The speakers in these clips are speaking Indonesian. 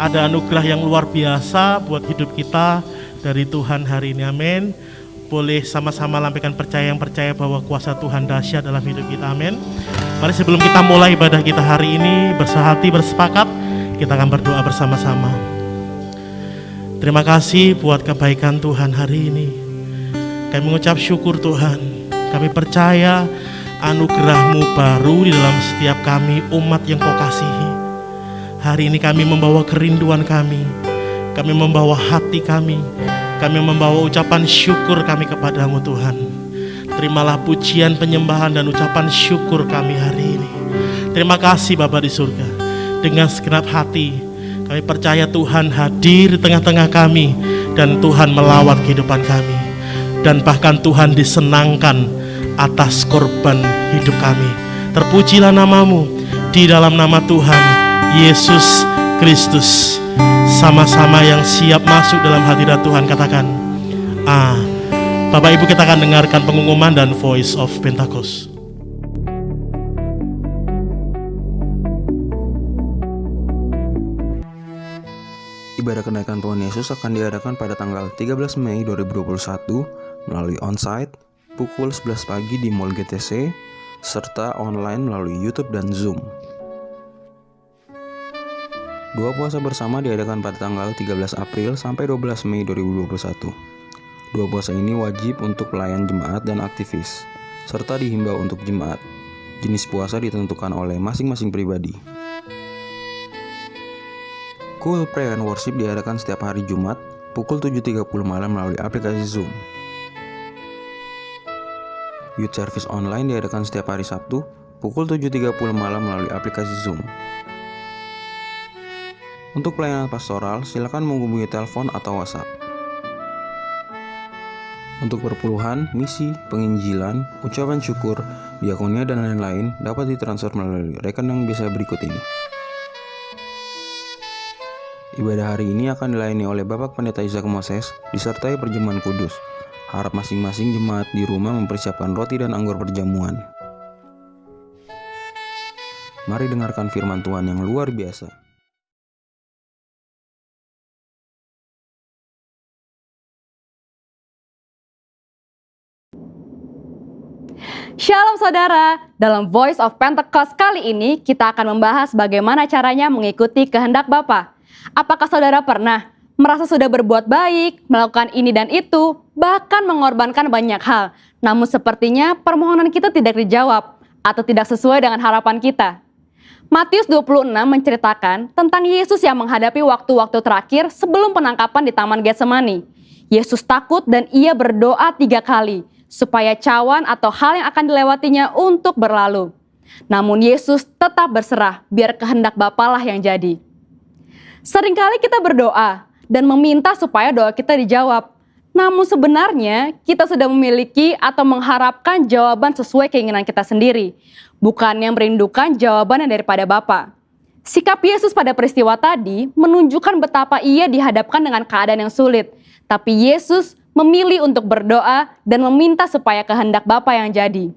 ada anugerah yang luar biasa buat hidup kita dari Tuhan hari ini, amin. Boleh sama-sama lampaikan yang percaya bahwa kuasa Tuhan dahsyat dalam hidup kita, amin. Mari sebelum kita mulai ibadah kita hari ini, bersehati, bersepakat, kita akan berdoa bersama-sama. Terima kasih buat kebaikan Tuhan hari ini. Kami mengucap syukur Tuhan. Kami percaya anugerah-Mu baru di dalam setiap kami umat yang Kau kasihi. Hari ini kami membawa kerinduan kami membawa hati kami membawa ucapan syukur kami kepadamu Tuhan. Terimalah pujian, penyembahan dan ucapan syukur kami hari ini. Terima kasih Bapa di surga. Dengan segenap hati kami percaya Tuhan hadir di tengah-tengah kami dan Tuhan melawat kehidupan kami. Dan bahkan Tuhan disenangkan atas korban hidup kami. Terpujilah nama-Mu di dalam nama Tuhan Yesus Kristus. Sama-sama yang siap masuk dalam hadirat Tuhan katakan Bapak Ibu, kita akan dengarkan pengumuman dan Voice of Pentecost. Ibadah kenaikan Tuhan Yesus akan diadakan pada tanggal 13 Mei 2021 melalui onsite pukul 11 pagi di Mall GTC serta online melalui YouTube dan Zoom. Doa puasa bersama diadakan pada tanggal 13 April sampai 12 Mei 2021. Doa puasa ini wajib untuk pelayan jemaat dan aktivis, serta dihimbau untuk jemaat. Jenis puasa ditentukan oleh masing-masing pribadi. Cool Prayer and Worship diadakan setiap hari Jumat pukul 7.30 malam melalui aplikasi Zoom. Youth Service Online diadakan setiap hari Sabtu pukul 7.30 malam melalui aplikasi Zoom. Untuk pelayanan pastoral, silakan menghubungi telepon atau WhatsApp. Untuk perpuluhan, misi, penginjilan, ucapan syukur, diakonia dan lain-lain dapat ditransfer melalui rekening biasa berikut ini. Ibadah hari ini akan dilayani oleh Bapak Pendeta Isaac Moses disertai perjamuan kudus. Harap masing-masing jemaat di rumah mempersiapkan roti dan anggur perjamuan. Mari dengarkan firman Tuhan yang luar biasa. Shalom saudara, dalam Voice of Pentecost kali ini kita akan membahas bagaimana caranya mengikuti kehendak Bapa. Apakah saudara pernah merasa sudah berbuat baik, melakukan ini dan itu, bahkan mengorbankan banyak hal, namun sepertinya permohonan kita tidak dijawab atau tidak sesuai dengan harapan kita? Matius 26 menceritakan tentang Yesus yang menghadapi waktu-waktu terakhir sebelum penangkapan di Taman Getsemani. Yesus takut dan ia berdoa 3 kali, supaya cawan atau hal yang akan dilewatinya untuk berlalu. Namun Yesus tetap berserah, biar kehendak Bapa lah yang jadi. Seringkali kita berdoa dan meminta supaya doa kita dijawab. Namun sebenarnya kita sudah memiliki atau mengharapkan jawaban sesuai keinginan kita sendiri, bukannya merindukan jawaban yang daripada Bapa. Sikap Yesus pada peristiwa tadi menunjukkan betapa ia dihadapkan dengan keadaan yang sulit, tapi Yesus memilih untuk berdoa dan meminta supaya kehendak Bapa yang jadi.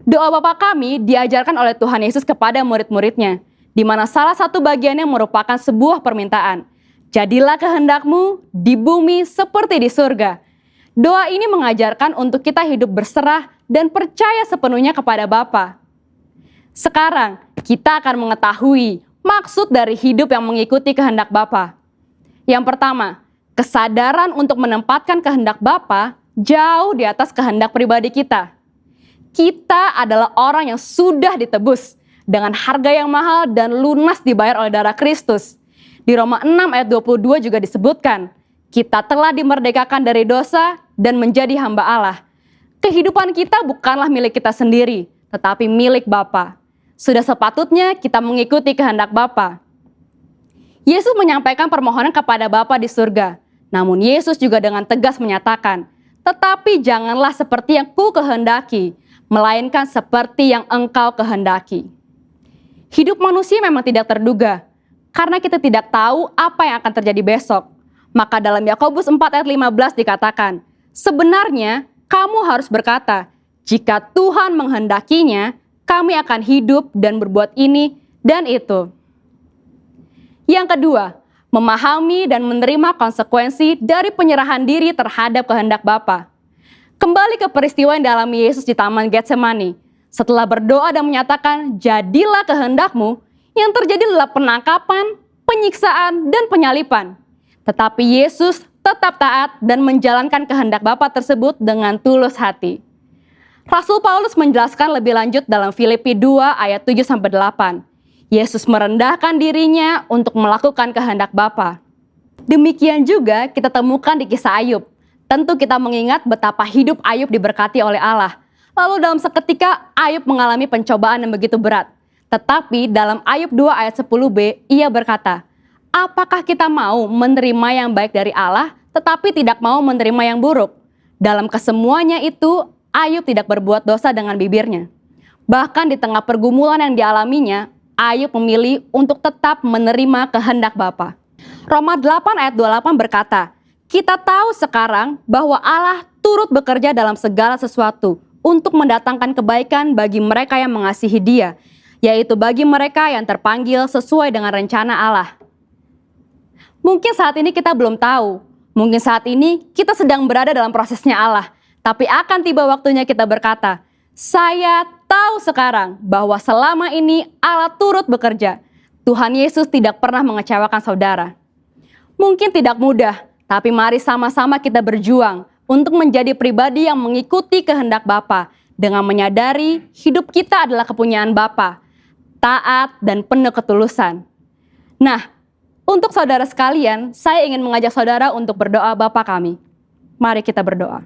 Doa Bapa kami diajarkan oleh Tuhan Yesus kepada murid-muridnya, di mana salah satu bagiannya merupakan sebuah permintaan. Jadilah kehendak-Mu di bumi seperti di surga. Doa ini mengajarkan untuk kita hidup berserah dan percaya sepenuhnya kepada Bapa. Sekarang kita akan mengetahui maksud dari hidup yang mengikuti kehendak Bapa. Yang pertama, kesadaran untuk menempatkan kehendak Bapa jauh di atas kehendak pribadi kita. Kita adalah orang yang sudah ditebus dengan harga yang mahal dan lunas dibayar oleh darah Kristus. Di Roma 6 ayat 22 juga disebutkan, kita telah dimerdekakan dari dosa dan menjadi hamba Allah. Kehidupan kita bukanlah milik kita sendiri, tetapi milik Bapa. Sudah sepatutnya kita mengikuti kehendak Bapa. Yesus menyampaikan permohonan kepada Bapa di surga. Namun Yesus juga dengan tegas menyatakan, tetapi janganlah seperti yang ku kehendaki, melainkan seperti yang engkau kehendaki. Hidup manusia memang tidak terduga, karena kita tidak tahu apa yang akan terjadi besok. Maka dalam Yakobus 4 ayat 15 dikatakan, sebenarnya kamu harus berkata, jika Tuhan menghendakinya, kami akan hidup dan berbuat ini dan itu. Yang kedua, memahami dan menerima konsekuensi dari penyerahan diri terhadap kehendak Bapa. Kembali ke peristiwa yang dialami Yesus di Taman Getsemani. Setelah berdoa dan menyatakan, "Jadilah kehendakmu," yang terjadi adalah penangkapan, penyiksaan, dan penyalipan. Tetapi Yesus tetap taat dan menjalankan kehendak Bapa tersebut dengan tulus hati. Rasul Paulus menjelaskan lebih lanjut dalam Filipi 2 ayat 7-8. Yesus merendahkan dirinya untuk melakukan kehendak Bapa. Demikian juga kita temukan di kisah Ayub. Tentu kita mengingat betapa hidup Ayub diberkati oleh Allah. Lalu dalam seketika Ayub mengalami pencobaan yang begitu berat. Tetapi dalam Ayub 2 ayat 10b, ia berkata, "Apakah kita mau menerima yang baik dari Allah, tetapi tidak mau menerima yang buruk?" Dalam kesemuanya itu, Ayub tidak berbuat dosa dengan bibirnya. Bahkan di tengah pergumulan yang dialaminya, Ayub memilih untuk tetap menerima kehendak Bapa. Roma 8 ayat 28 berkata, "Kita tahu sekarang bahwa Allah turut bekerja dalam segala sesuatu untuk mendatangkan kebaikan bagi mereka yang mengasihi Dia, yaitu bagi mereka yang terpanggil sesuai dengan rencana Allah." Mungkin saat ini kita belum tahu, mungkin saat ini kita sedang berada dalam prosesnya Allah, tapi akan tiba waktunya kita berkata, "Saya tahu sekarang bahwa selama ini Allah turut bekerja." Tuhan Yesus tidak pernah mengecewakan saudara. Mungkin tidak mudah, tapi mari sama-sama kita berjuang untuk menjadi pribadi yang mengikuti kehendak Bapa dengan menyadari hidup kita adalah kepunyaan Bapa, taat dan penuh ketulusan. Nah, untuk saudara sekalian, saya ingin mengajak saudara untuk berdoa Bapa kami. Mari kita berdoa.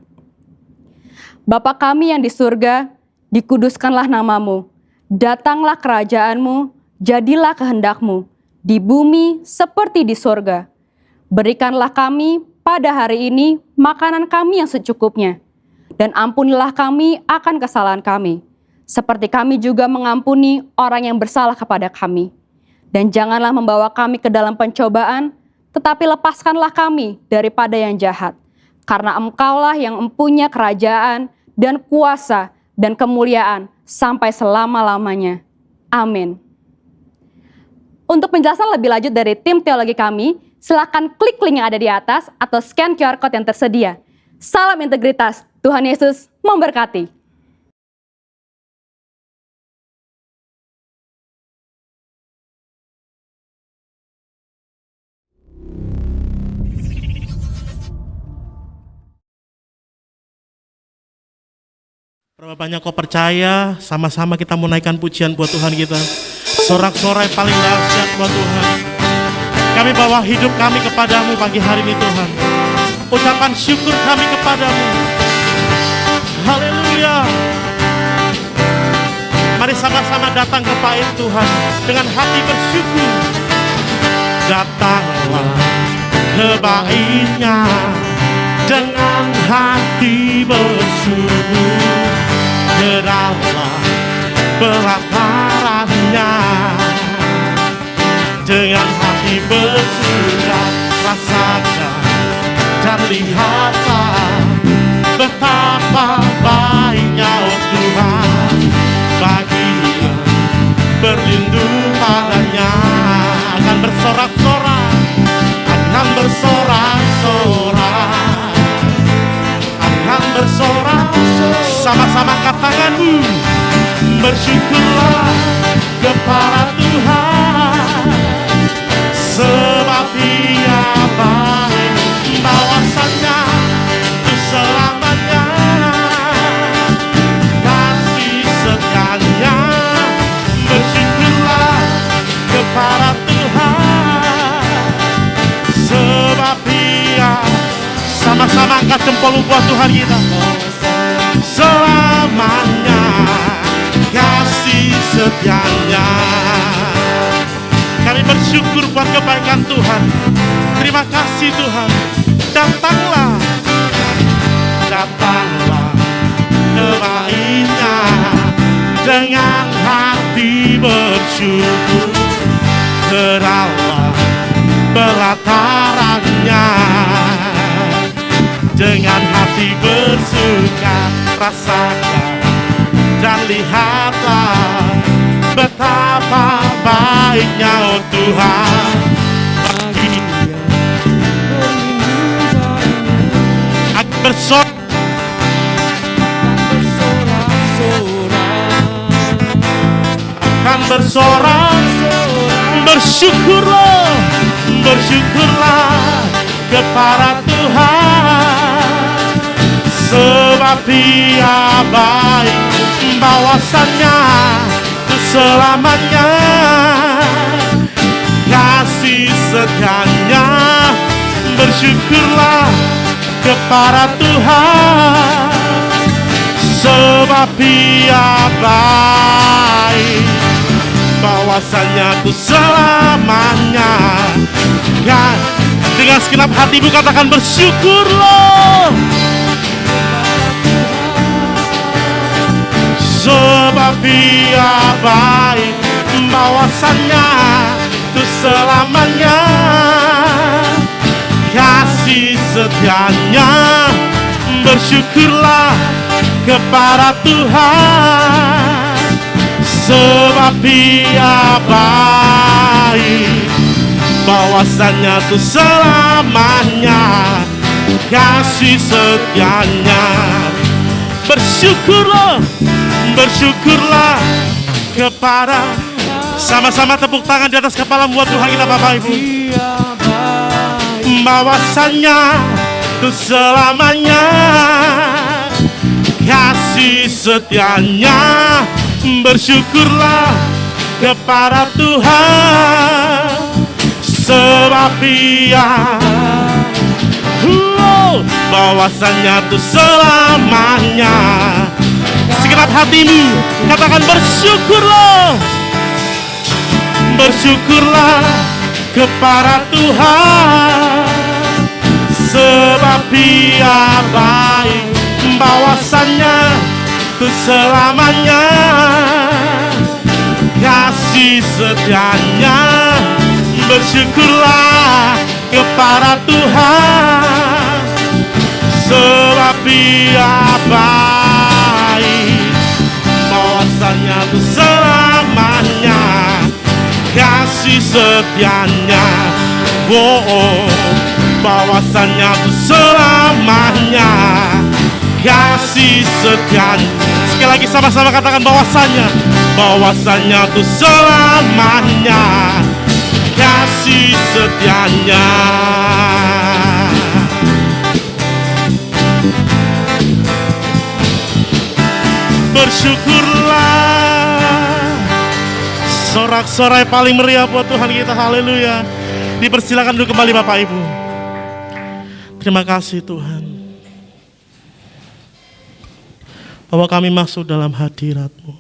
Bapa kami yang di surga, dikuduskanlah namamu, datanglah kerajaanmu, jadilah kehendakmu, di bumi seperti di surga. Berikanlah kami pada hari ini makanan kami yang secukupnya, dan ampunilah kami akan kesalahan kami, seperti kami juga mengampuni orang yang bersalah kepada kami. Dan janganlah membawa kami ke dalam pencobaan, tetapi lepaskanlah kami daripada yang jahat. Karena Engkaulah yang mempunyai kerajaan dan kuasa dan kemuliaan sampai selama-lamanya. Amin. Untuk penjelasan lebih lanjut dari tim teologi kami, silakan klik link yang ada di atas atau scan QR Code yang tersedia. Salam integritas, Tuhan Yesus memberkati. Berapa banyak kau percaya, sama-sama kita menaikkan pujian buat Tuhan kita. Sorak-sorai paling dahsyat buat Tuhan. Kami bawa hidup kami kepadamu pagi hari ini Tuhan. Ucapan syukur kami kepadamu. Haleluya. Mari sama-sama datang ke bait Tuhan dengan hati bersyukur. Datanglah ke bait-Nya dengan hati bersyukur. Geraklah pelatarannya dengan hati bersuka, rasakan dan lihatlah betapa baiknya Tuhan bagi yang berlindung padanya. Akan bersorak-sorak, akan bersorak-sorak, akan bersorak. Sama-sama angkat tanganmu, bersyukurlah kepada Tuhan, sebab Dia baik, bawasannya untuk selamanya, kasih setianya. Bersyukurlah kepada Tuhan, sebab Dia. Sama-sama angkat jempol buat Tuhan kita. Selamanya kasih setianya. Kami bersyukur buat kebaikan Tuhan. Terima kasih Tuhan. Datanglah, datanglah ke bait-Nya dengan hati bersyukur. Geraklah pelatarannya dengan hati bersuka, rasakan dan lihatlah betapa baiknya Tuhan bersorak, bersyukurlah, bersyukurlah kepada Tuhan, sebab Dia baik, bahwasannya selamanya kasih setianya. Bersyukurlah kepada Tuhan, sebab Dia baik, bahwasannya ku selamanya. Dengan segenap hatimu katakan bersyukurlah, sebab Dia baik, bahwasannya ku selamanya kasih setianya. Bersyukurlah kepada Tuhan, sebab Dia baik, bahwasannya tuh selamanya kasih setianya. Bersyukurlah, bersyukurlah kepada, sama-sama tepuk tangan di atas kepala buat Tuhan kita Bapak Ibu. Bahwasannya tuh selamanya kasih setianya. Bersyukurlah kepada Tuhan, sebab Dia bahwasannya tuh selamanya. Segenap hatimu katakan bersyukurlah, bersyukurlah kepada Tuhan, sebab Dia baik, bahwasannya tuh selamanya kasih setianya. Bersyukurlah kepada Tuhan, sebab Dia baik, bahwasannya tuh selamanya kasih setianya. Bahwasannya tuh selamanya kasih setianya. Sekali lagi sama-sama katakan bahwasannya, bahwasannya tuh selamanya kasih setianya. Bersyukurlah. Sorak-sorai paling meriah buat Tuhan kita, haleluya. Dipersilakan dulu kembali Bapak Ibu. Terima kasih Tuhan, bahwa kami masuk dalam hadirat-Mu.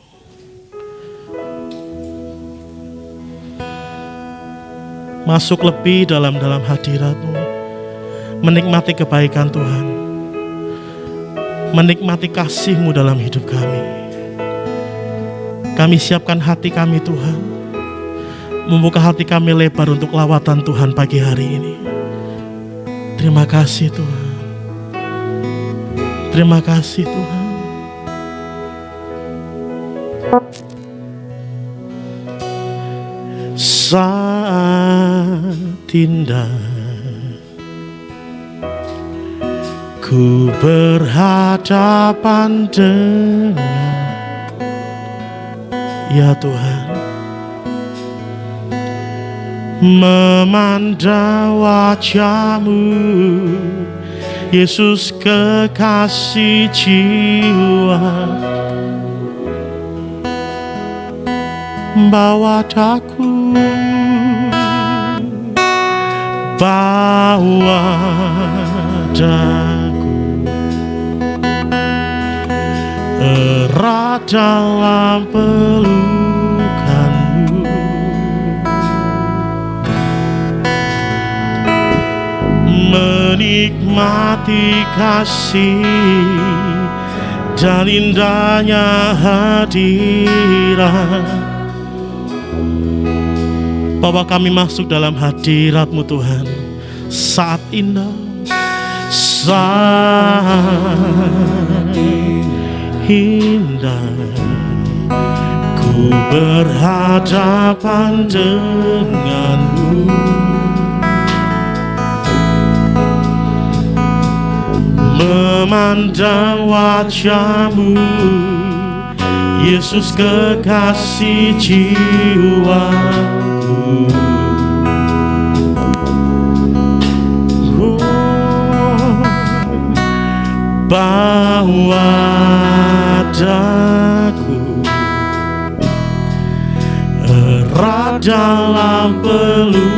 Masuk lebih dalam hadirat-Mu, menikmati kebaikan Tuhan, menikmati kasih-Mu dalam hidup kami. Kami siapkan hati kami Tuhan, membuka hati kami lebar untuk lawatan Tuhan pagi hari ini. Terima kasih Tuhan, terima kasih Tuhan. Saat indah ku berhadapan dengan, ya Tuhan, memandang wajah-Mu, Yesus kekasih jiwa. Bawa daku, bawa daku, erat dalam pelukan-Mu. Menikmati kasih dan indahnya hadirat. Bawa kami masuk dalam hadirat-Mu Tuhan. Saat indah, saat indah ku berhadapan dengan-Mu. Memandang wajah-Mu, Yesus kekasih jiwaku. Bawa daku erat dalam pelukanmu,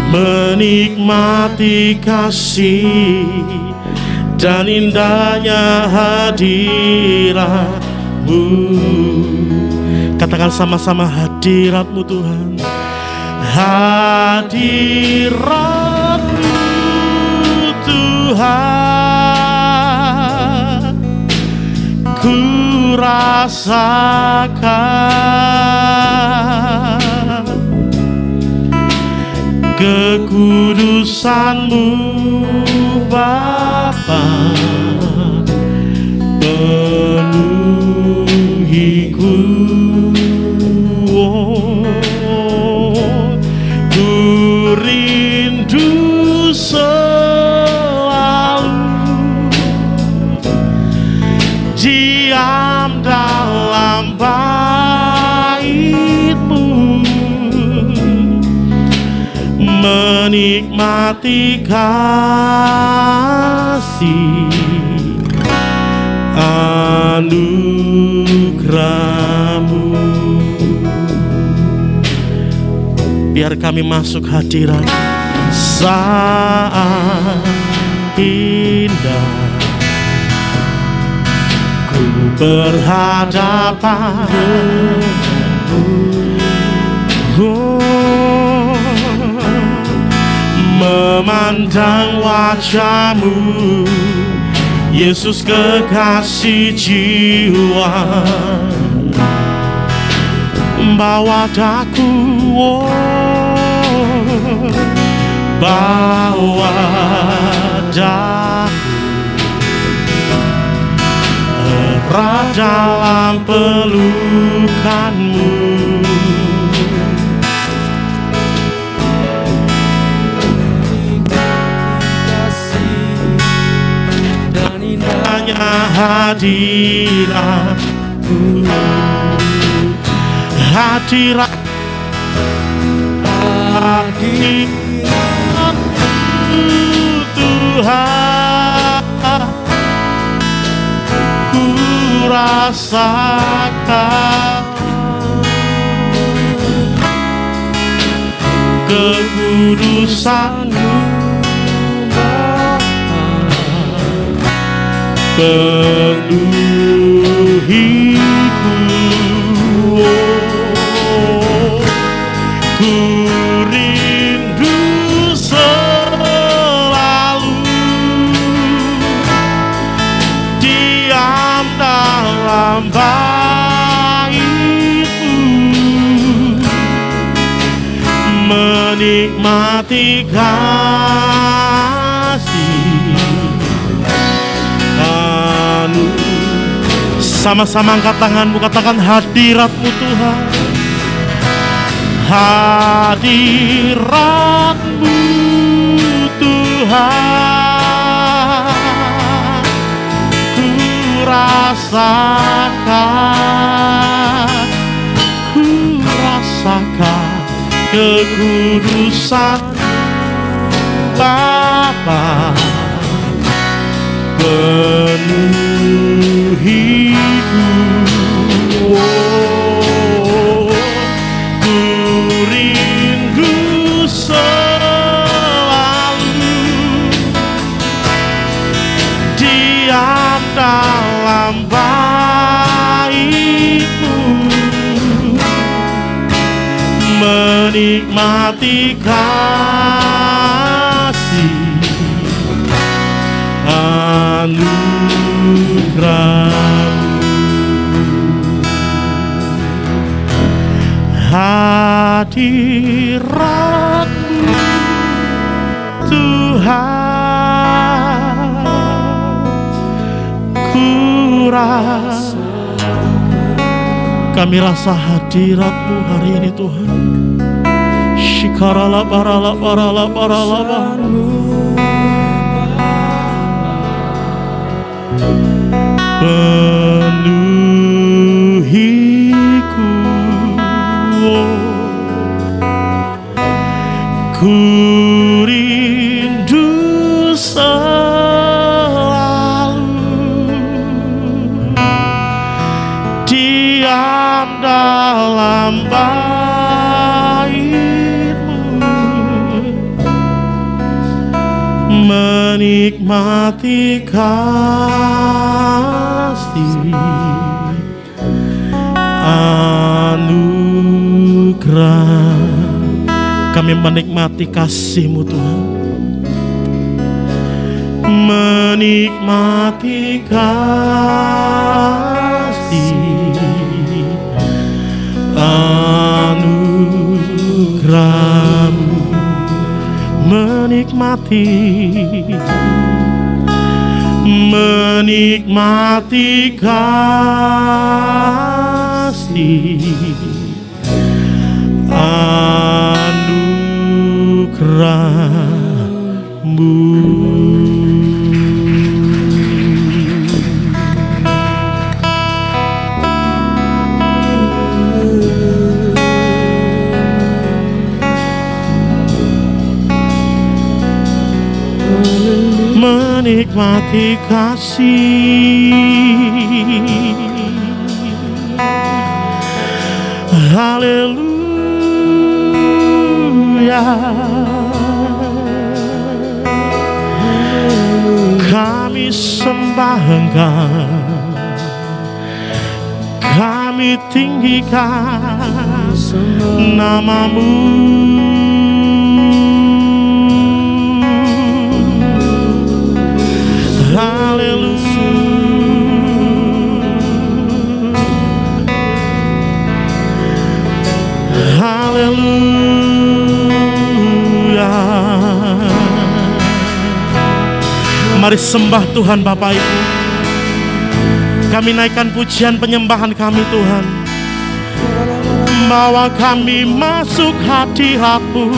menikmati kasih dan indahnya hadirat-Mu. Katakan sama-sama, hadirat-Mu Tuhan. Hadirat-Mu Tuhan, ku rasakan kekudusan-Mu Bapa, penuhiku. Ku rindu selalu diam dalam bait-Mu, menikmati kasih anugerah-Mu. Biar kami masuk hadirat saat indah, ku berhadapan memandang wajah-Mu, Yesus kekasih jiwa. Bawa daku, bawa daku erat dalam pelukan-Mu, dan indahnya hadirat-Mu. Hadirat-Mu Tuhan, ku rasakan kekudusan-Mu penuhiku. Ku rindu selalu diam dalam bait-Mu, menikmati kasih Sama-sama angkat tanganmu, katakan hadirat-Mu Tuhan. Hadirat-Mu Tuhan, ku rasakan kekudusan Bapa penuhiku. Ku rindu selalu diam dalam bait-Mu, menikmati kasih anugerah-Mu. Hadirat-Mu Tuhan, ku kami rasa hadirat-Mu hari ini Tuhan. Shikarala parala parala parala. penuhiku, ku rindu selalu diam dalam bait-Mu, menikmati kasih anugerah. Kami menikmati kasih-Mu Tuhan, menikmati kasih anugerah-Mu, menikmati kasih anugerah-Mu. Menikmati kasih, haleluya. Kami sembah Engkau, kami tinggikan nama-Mu. Haleluya. Mari sembah Tuhan Bapak Ibu. Kami naikkan pujian penyembahan kami Tuhan. Bawa kami masuk hadirat-Mu.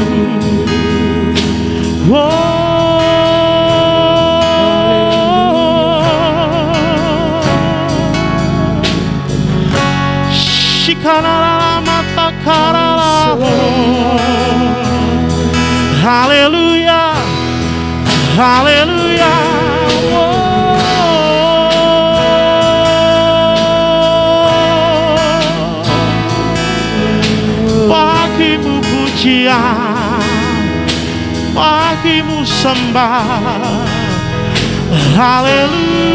Haleluya, haleluya. Bagi-Mu pujian, bagi-Mu sembah, haleluya.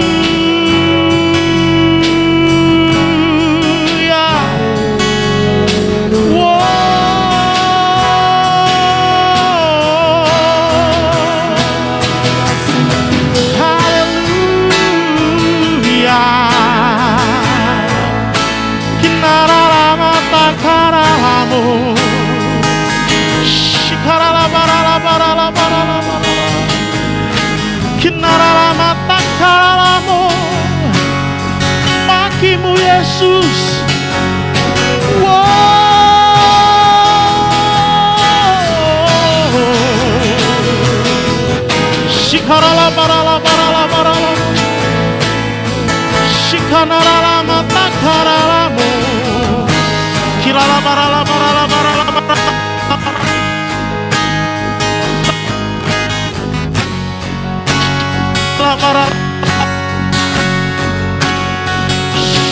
Bagi-Mu Yesus, shikarala barala barala barala, shikanara mata karalamu, kirala barala barala barala barala.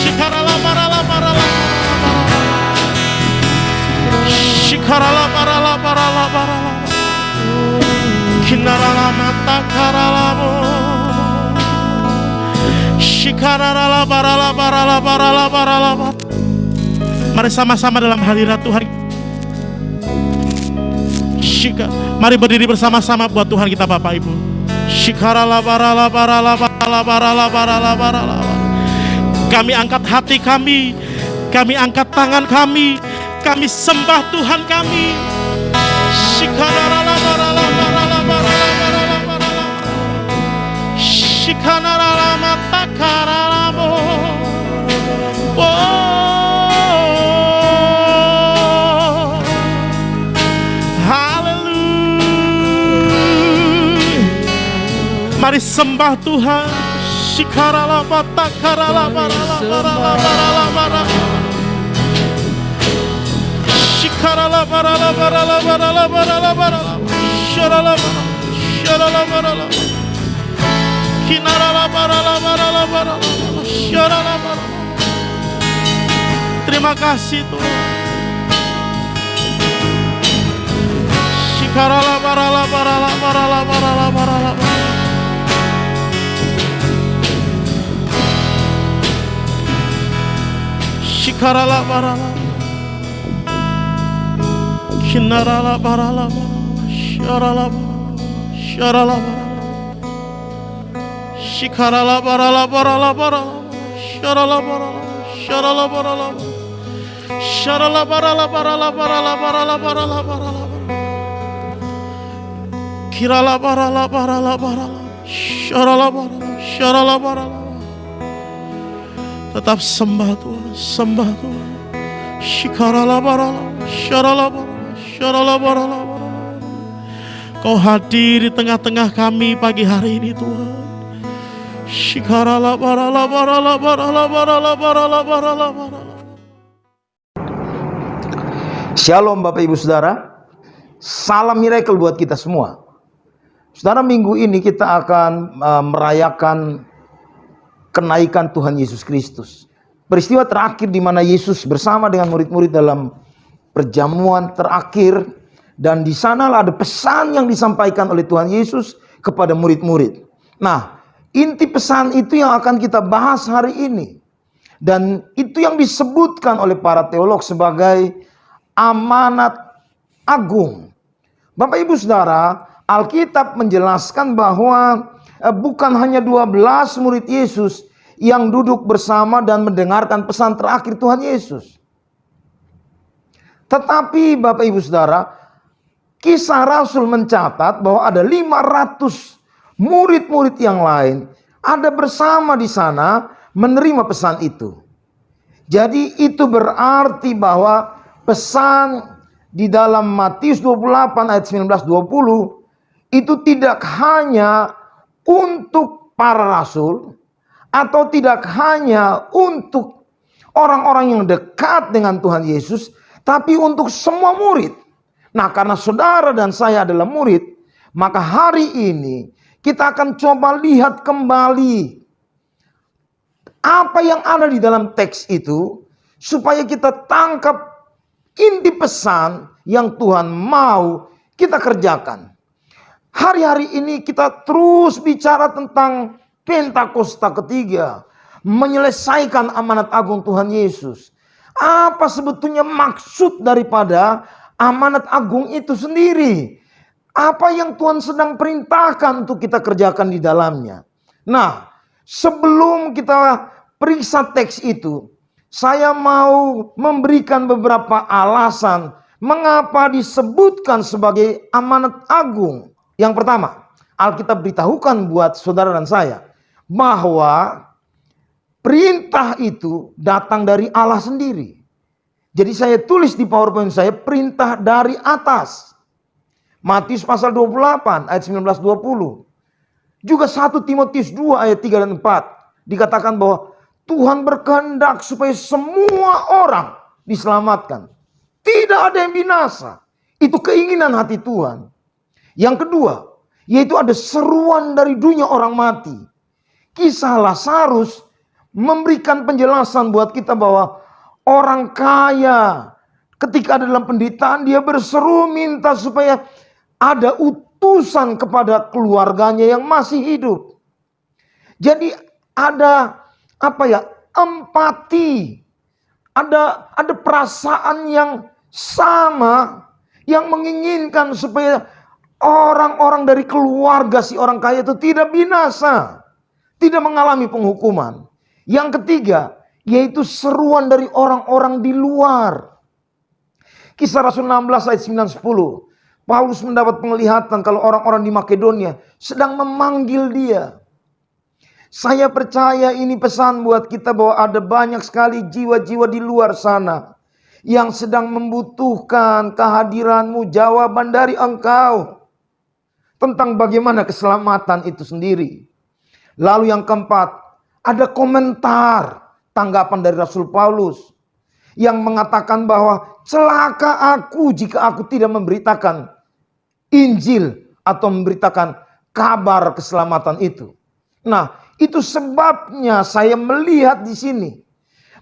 Shikarala barala barala barala, kinarala mata karalamu, shikarala barala barala barala barala. Mari sama-sama dalam hadirat Tuhan. Mari berdiri bersama-sama buat Tuhan kita Bapak Ibu. Shikarala barala barala barala barala barala barala. Kami angkat hati kami angkat tangan kami sembah Tuhan kami. Shikarala barala barala barala barala barala, shikarala mata karalamu. Haleluya. Mari sembah Tuhan, Shikarala batakarala barala barala barala barala. Shikarala barala barala barala barala barala. Sharala barala sharala barala. Kinarala barala barala barala. Sharala barala. Terima kasih Tuhan. Shikarala barala barala barala barala barala barala. Shikarala barala. Kinarala barala barala. Sharala barala. Sharala barala. Shikarala barala barala barala. Sharala barala. Sharala barala. Sharala barala barala barala barala barala barala. Kirala barala barala barala. Sharala barala. Sharala barala. Tetap sembah Tuhan, sembah Tuhan. Shikarala barala. Sharala barala. Sharala barala barala. Kau hadir di tengah-tengah kami pagi hari ini Tuhan. Shikarala barala barala barala barala barala barala barala. Shalom Bapak Ibu Saudara, salam miracle buat kita semua. Saudara, minggu ini kita akan merayakan kenaikan Tuhan Yesus Kristus. Peristiwa terakhir di mana Yesus bersama dengan murid-murid dalam perjamuan terakhir, dan di sanalah ada pesan yang disampaikan oleh Tuhan Yesus kepada murid-murid. Nah, inti pesan itu yang akan kita bahas hari ini, dan itu yang disebutkan oleh para teolog sebagai amanat agung. Bapak Ibu Saudara, Alkitab menjelaskan bahwa bukan hanya 12 murid Yesus yang duduk bersama dan mendengarkan pesan terakhir Tuhan Yesus. Tetapi Bapak Ibu Saudara, Kisah Rasul mencatat bahwa ada 500 murid-murid yang lain ada bersama di sana menerima pesan itu. Jadi itu berarti bahwa pesan di dalam Matius 28 ayat 19-20 itu tidak hanya untuk para rasul atau tidak hanya untuk orang-orang yang dekat dengan Tuhan Yesus, tapi untuk semua murid. Nah, karena saudara dan saya adalah murid, maka hari ini kita akan coba lihat kembali apa yang ada di dalam teks itu, supaya kita tangkap inti pesan yang Tuhan mau kita kerjakan. Hari-hari ini kita terus bicara tentang Pentakosta ketiga, menyelesaikan amanat agung Tuhan Yesus. Apa sebetulnya maksud daripada amanat agung itu sendiri? Apa yang Tuhan sedang perintahkan untuk kita kerjakan di dalamnya? Nah, sebelum kita periksa teks itu, saya mau memberikan beberapa alasan mengapa disebutkan sebagai amanat agung. Yang pertama, Alkitab beritahukan buat saudara dan saya bahwa perintah itu datang dari Allah sendiri. Jadi saya tulis di PowerPoint saya, perintah dari atas. Matius pasal 28 ayat 19-20. Juga 1 Timotius 2 ayat 3 dan 4. Dikatakan bahwa Tuhan berkehendak supaya semua orang diselamatkan. Tidak ada yang binasa. Itu keinginan hati Tuhan. Yang kedua, yaitu ada seruan dari dunia orang mati. Kisah Lazarus memberikan penjelasan buat kita bahwa orang kaya ketika ada dalam penderitaan, dia berseru minta supaya ada utusan kepada keluarganya yang masih hidup. Jadi ada empati, ada perasaan yang sama, yang menginginkan supaya orang-orang dari keluarga si orang kaya itu tidak binasa, tidak mengalami penghukuman. Yang ketiga, yaitu seruan dari orang-orang di luar. Kisah Rasul 16 ayat 9-10. Paulus mendapat penglihatan kalau orang-orang di Makedonia sedang memanggil dia. Saya percaya ini pesan buat kita bahwa ada banyak sekali jiwa-jiwa di luar sana yang sedang membutuhkan kehadiranmu, jawaban dari engkau tentang bagaimana keselamatan itu sendiri. Lalu yang keempat, ada komentar tanggapan dari Rasul Paulus yang mengatakan bahwa celaka aku jika aku tidak memberitakan Injil atau memberitakan kabar keselamatan itu. Nah, itu sebabnya saya melihat di sini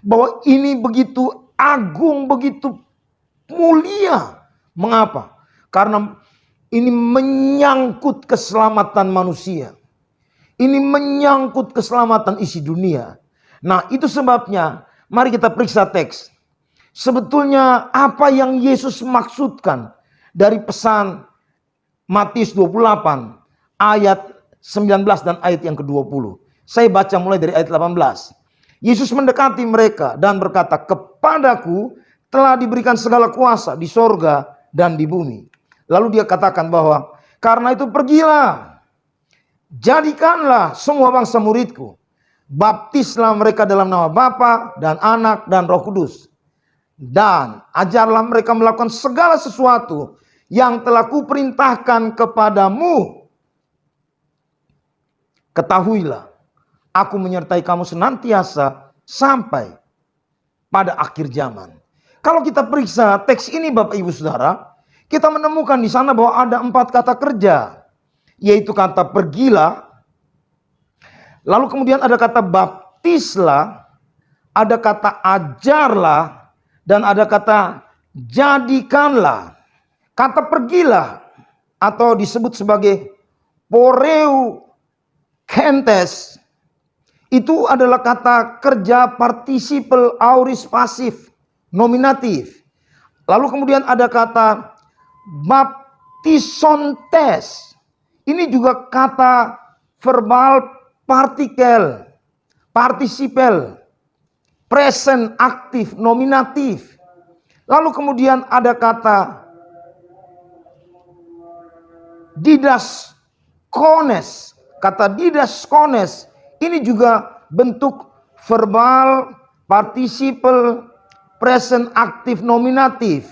bahwa ini begitu agung, begitu mulia. Mengapa? Karena ini menyangkut keselamatan manusia. Ini menyangkut keselamatan isi dunia. Nah, itu sebabnya mari kita periksa teks. Sebetulnya apa yang Yesus maksudkan dari pesan Matius 28 ayat 19 dan ayat yang ke-20. Saya baca mulai dari ayat 18. Yesus mendekati mereka dan berkata, "Kepadaku telah diberikan segala kuasa di sorga dan di bumi." Lalu dia katakan bahwa karena itu pergilah, jadikanlah semua bangsa muridku, baptislah mereka dalam nama Bapa dan Anak dan Roh Kudus, dan ajarlah mereka melakukan segala sesuatu yang telah kuperintahkan kepadamu. Ketahuilah, aku menyertai kamu senantiasa sampai pada akhir zaman. Kalau kita periksa teks ini Bapak Ibu Saudara, kita menemukan di sana bahwa ada 4 kata kerja, yaitu kata pergilah, lalu kemudian ada kata baptislah, ada kata ajarlah, dan ada kata jadikanlah. Kata pergilah atau disebut sebagai poreu kentes itu adalah kata kerja participle aorist pasif nominatif. Lalu kemudian ada kata baptisontes. Ini juga kata verbal partikel, partisipel, present aktif nominatif. Lalu kemudian ada kata didaskones. Kata didaskones ini juga bentuk verbal participle present aktif nominatif.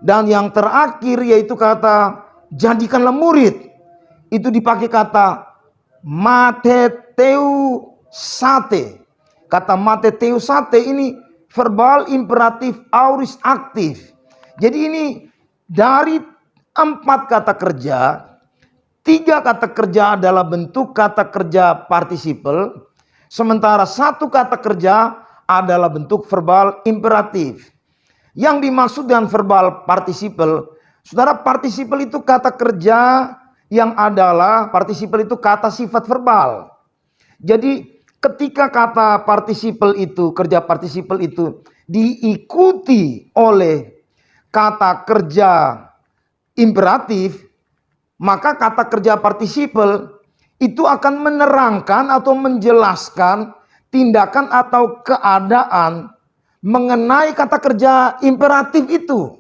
Dan yang terakhir yaitu kata jadikanlah murid. Itu dipakai kata mateteusate. Kata mateteusate ini verbal imperatif aorist aktif. Jadi ini dari 4 kata kerja, 3 kata kerja adalah bentuk kata kerja participle, sementara 1 kata kerja adalah bentuk verbal imperatif. Yang dimaksud dengan verbal participle, saudara, participle itu kata kerja yang adalah participle itu kata sifat verbal. Jadi ketika kata participle itu, kerja participle itu diikuti oleh kata kerja imperatif, maka kata kerja participle itu akan menerangkan atau menjelaskan tindakan atau keadaan mengenai kata kerja imperatif itu.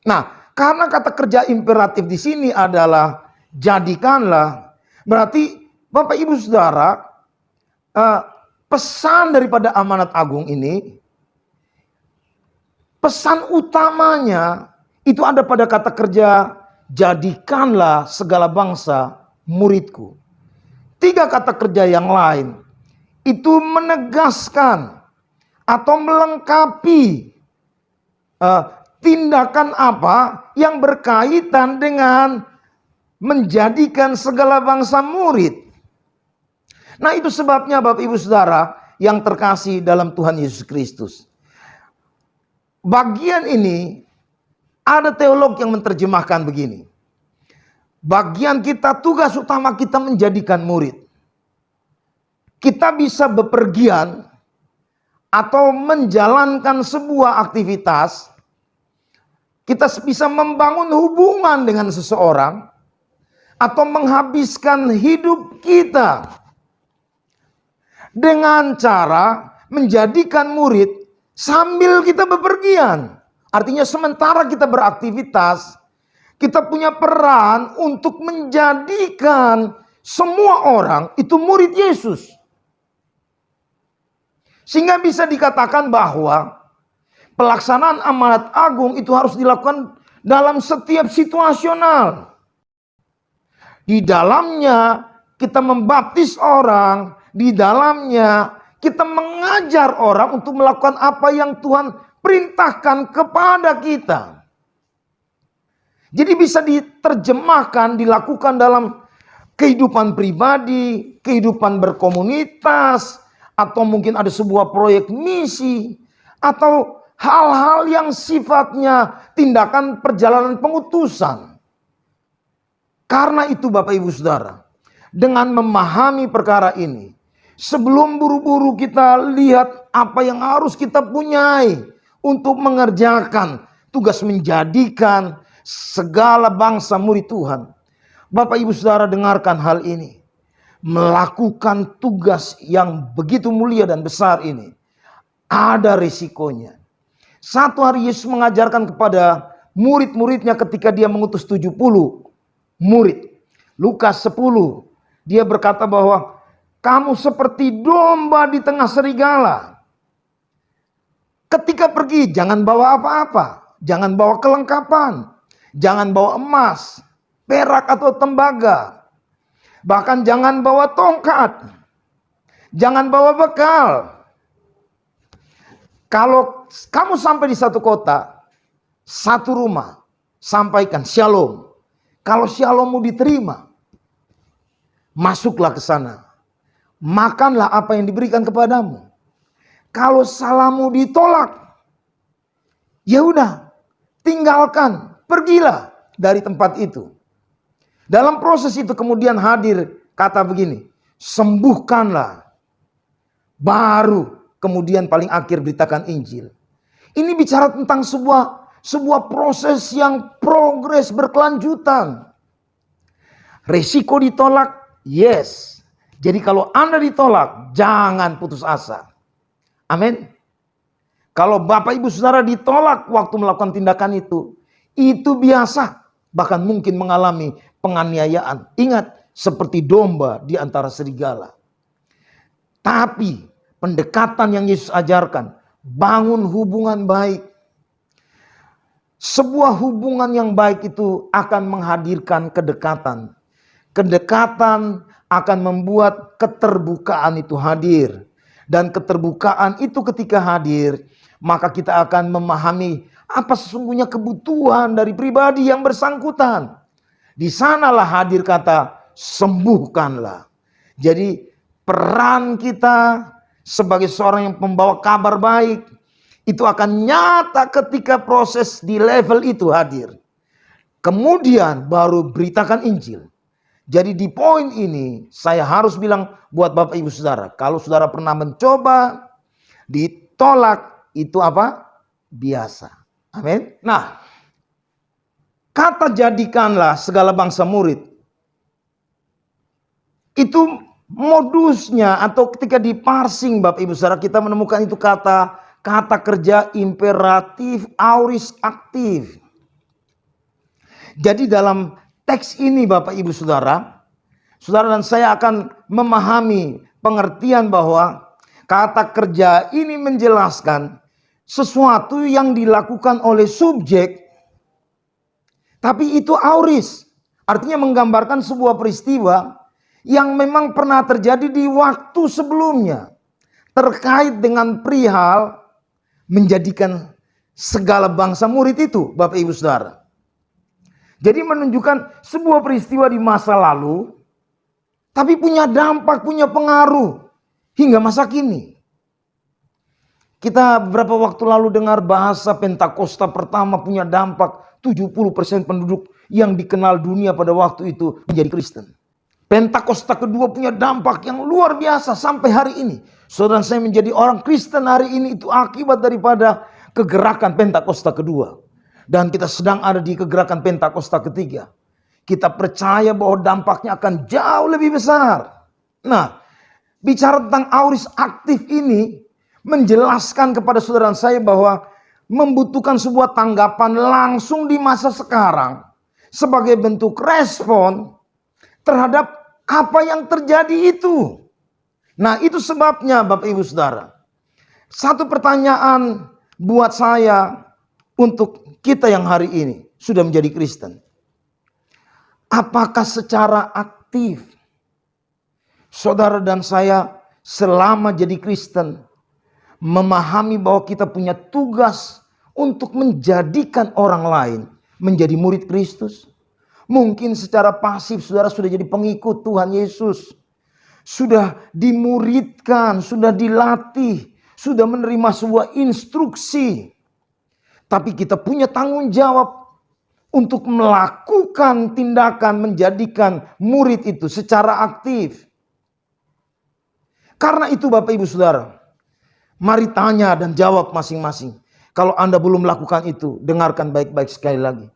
Nah, karena kata kerja imperatif di sini adalah jadikanlah, berarti Bapak Ibu Saudara, pesan daripada amanat agung ini, pesan utamanya itu ada pada kata kerja jadikanlah segala bangsa muridku. 3 kata kerja yang lain itu menegaskan atau melengkapi tindakan apa yang berkaitan dengan menjadikan segala bangsa murid. Nah, itu sebabnya Bapak Ibu Saudara yang terkasih dalam Tuhan Yesus Kristus, bagian ini ada teolog yang menerjemahkan begini. Bagian kita, tugas utama kita menjadikan murid. Kita bisa bepergian atau menjalankan sebuah aktivitas. Kita bisa membangun hubungan dengan seseorang atau menghabiskan hidup kita dengan cara menjadikan murid sambil kita bepergian. Artinya sementara kita beraktivitas, kita punya peran untuk menjadikan semua orang itu murid Yesus. Sehingga bisa dikatakan bahwa pelaksanaan amanat agung itu harus dilakukan dalam setiap situasional. Di dalamnya kita membaptis orang di dalamnya kita mengajar orang untuk melakukan apa yang Tuhan perintahkan kepada kita. Jadi bisa diterjemahkan, dilakukan dalam kehidupan pribadi, kehidupan berkomunitas, atau mungkin ada sebuah proyek misi, atau hal-hal yang sifatnya tindakan perjalanan pengutusan. Karena itu Bapak Ibu Saudara, dengan memahami perkara ini, sebelum buru-buru kita lihat apa yang harus kita punyai untuk mengerjakan tugas menjadikan segala bangsa murid Tuhan. Bapak Ibu Saudara dengarkan hal ini. Melakukan tugas yang begitu mulia dan besar ini ada risikonya. Satu hari Yesus mengajarkan kepada murid-muridnya ketika dia mengutus 70 murid. Lukas 10, dia berkata bahwa kamu seperti domba di tengah serigala. Ketika pergi jangan bawa apa-apa, jangan bawa kelengkapan, jangan bawa emas, perak atau tembaga. Bahkan jangan bawa tongkat, jangan bawa bekal. Kalau kamu sampai di satu kota, satu rumah, sampaikan shalom. Kalau shalommu diterima, masuklah ke sana. Makanlah apa yang diberikan kepadamu. Kalau salammu ditolak, ya udah, tinggalkan, pergilah dari tempat itu. Dalam proses itu kemudian hadir kata begini, sembuhkanlah. Baru kemudian paling akhir beritakan Injil. Ini bicara tentang sebuah proses yang progres berkelanjutan. Resiko ditolak, yes. Jadi kalau Anda ditolak, jangan putus asa. Amin. Kalau Bapak Ibu Saudara ditolak waktu melakukan tindakan itu biasa. Bahkan mungkin mengalami penganiayaan. Ingat, seperti domba di antara serigala. Tapi pendekatan yang Yesus ajarkan, bangun hubungan baik. Sebuah hubungan yang baik itu akan menghadirkan kedekatan. Kedekatan akan membuat keterbukaan itu hadir. Dan keterbukaan itu ketika hadir, maka kita akan memahami apa sesungguhnya kebutuhan dari pribadi yang bersangkutan. Di sanalah hadir kata sembuhkanlah. Jadi peran kita sebagai seorang yang pembawa kabar baik itu akan nyata ketika proses di level itu hadir. Kemudian baru beritakan Injil. Jadi di poin ini saya harus bilang buat Bapak Ibu Saudara, kalau saudara pernah mencoba ditolak itu apa? Biasa. Amin. Nah, kata jadikanlah segala bangsa murid itu modusnya atau ketika diparsing Bapak Ibu Saudara kita menemukan itu kata kerja imperatif aorist aktif. Jadi dalam teks ini Bapak Ibu Saudara, saudara dan saya akan memahami pengertian bahwa kata kerja ini menjelaskan sesuatu yang dilakukan oleh subjek, tapi itu aorist, artinya menggambarkan sebuah peristiwa yang memang pernah terjadi di waktu sebelumnya, terkait dengan perihal menjadikan segala bangsa murid itu, Bapak Ibu Saudara. Jadi menunjukkan sebuah peristiwa di masa lalu, tapi punya dampak, punya pengaruh hingga masa kini. Kita beberapa waktu lalu dengar bahasa Pentakosta pertama punya dampak 70% penduduk yang dikenal dunia pada waktu itu menjadi Kristen. Pentakosta kedua punya dampak yang luar biasa sampai hari ini. Saudara saya menjadi orang Kristen hari ini itu akibat daripada kegerakan Pentakosta kedua. Dan kita sedang ada di kegerakan Pentakosta ketiga. Kita percaya bahwa dampaknya akan jauh lebih besar. Nah, bicara tentang aorist aktif ini menjelaskan kepada saudara saya bahwa membutuhkan sebuah tanggapan langsung di masa sekarang sebagai bentuk respon terhadap apa yang terjadi itu. Nah, itu sebabnya Bapak Ibu Saudara. Satu pertanyaan buat saya untuk kita yang hari ini sudah menjadi Kristen. Apakah secara aktif saudara dan saya selama jadi Kristen, memahami bahwa kita punya tugas untuk menjadikan orang lain menjadi murid Kristus. Mungkin secara pasif saudara sudah jadi pengikut Tuhan Yesus, sudah dimuridkan, sudah dilatih, sudah menerima sebuah instruksi. Tapi kita punya tanggung jawab untuk melakukan tindakan menjadikan murid itu secara aktif. Karena itu Bapak Ibu Saudara, mari tanya dan jawab masing-masing. Kalau Anda belum melakukan itu, dengarkan baik-baik sekali lagi.